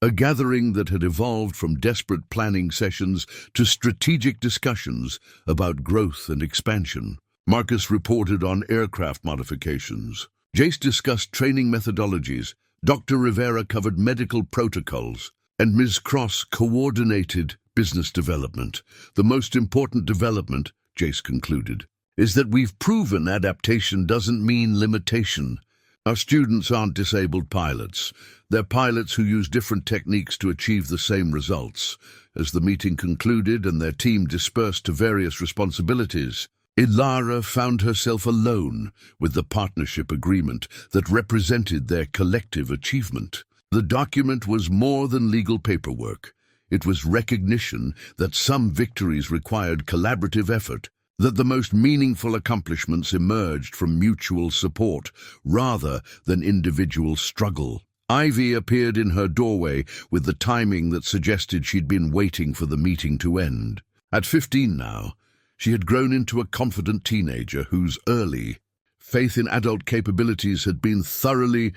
a gathering that had evolved from desperate planning sessions to strategic discussions about growth and expansion. Marcus reported on aircraft modifications. Jace discussed training methodologies. Dr. Rivera covered medical protocols, and Ms. Cross coordinated business development. The most important development, Jace concluded, is that we've proven adaptation doesn't mean limitation. Our students aren't disabled pilots. They're pilots who use different techniques to achieve the same results. As the meeting concluded and their team dispersed to various responsibilities, Elara found herself alone with the partnership agreement that represented their collective achievement. The document was more than legal paperwork. It was recognition that some victories required collaborative effort, that the most meaningful accomplishments emerged from mutual support rather than individual struggle. Ivy appeared in her doorway with the timing that suggested she'd been waiting for the meeting to end. At 15 now, she had grown into a confident teenager whose early faith in adult capabilities had been thoroughly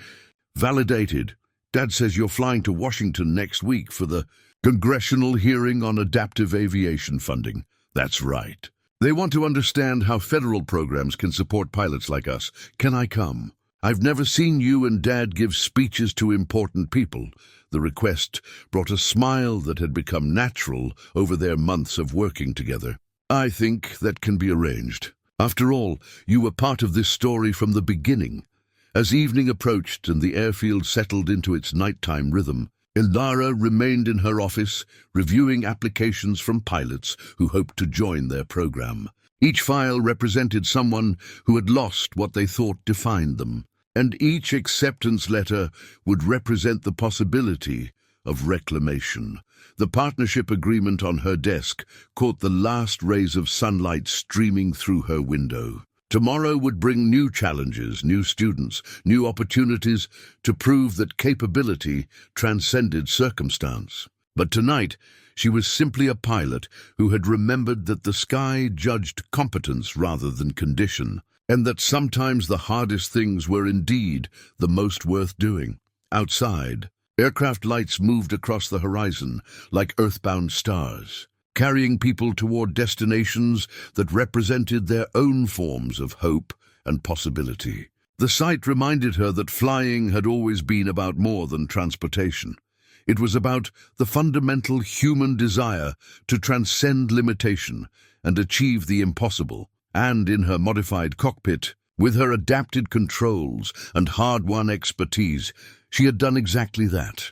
validated. Dad says you're flying to Washington next week for the congressional hearing on adaptive aviation funding. That's right. They want to understand how federal programs can support pilots like us. Can I come? I've never seen you and Dad give speeches to important people. The request brought a smile that had become natural over their months of working together. I think that can be arranged. After all, you were part of this story from the beginning. As evening approached and the airfield settled into its nighttime rhythm, Elara remained in her office, reviewing applications from pilots who hoped to join their program. Each file represented someone who had lost what they thought defined them, and each acceptance letter would represent the possibility of reclamation. The partnership agreement on her desk caught the last rays of sunlight streaming through her window. Tomorrow would bring new challenges, new students, new opportunities to prove that capability transcended circumstance. But tonight, she was simply a pilot who had remembered that the sky judged competence rather than condition, and that sometimes the hardest things were indeed the most worth doing. Outside, aircraft lights moved across the horizon like earthbound stars, carrying people toward destinations that represented their own forms of hope and possibility. The sight reminded her that flying had always been about more than transportation. It was about the fundamental human desire to transcend limitation and achieve the impossible. And in her modified cockpit, with her adapted controls and hard-won expertise, she had done exactly that.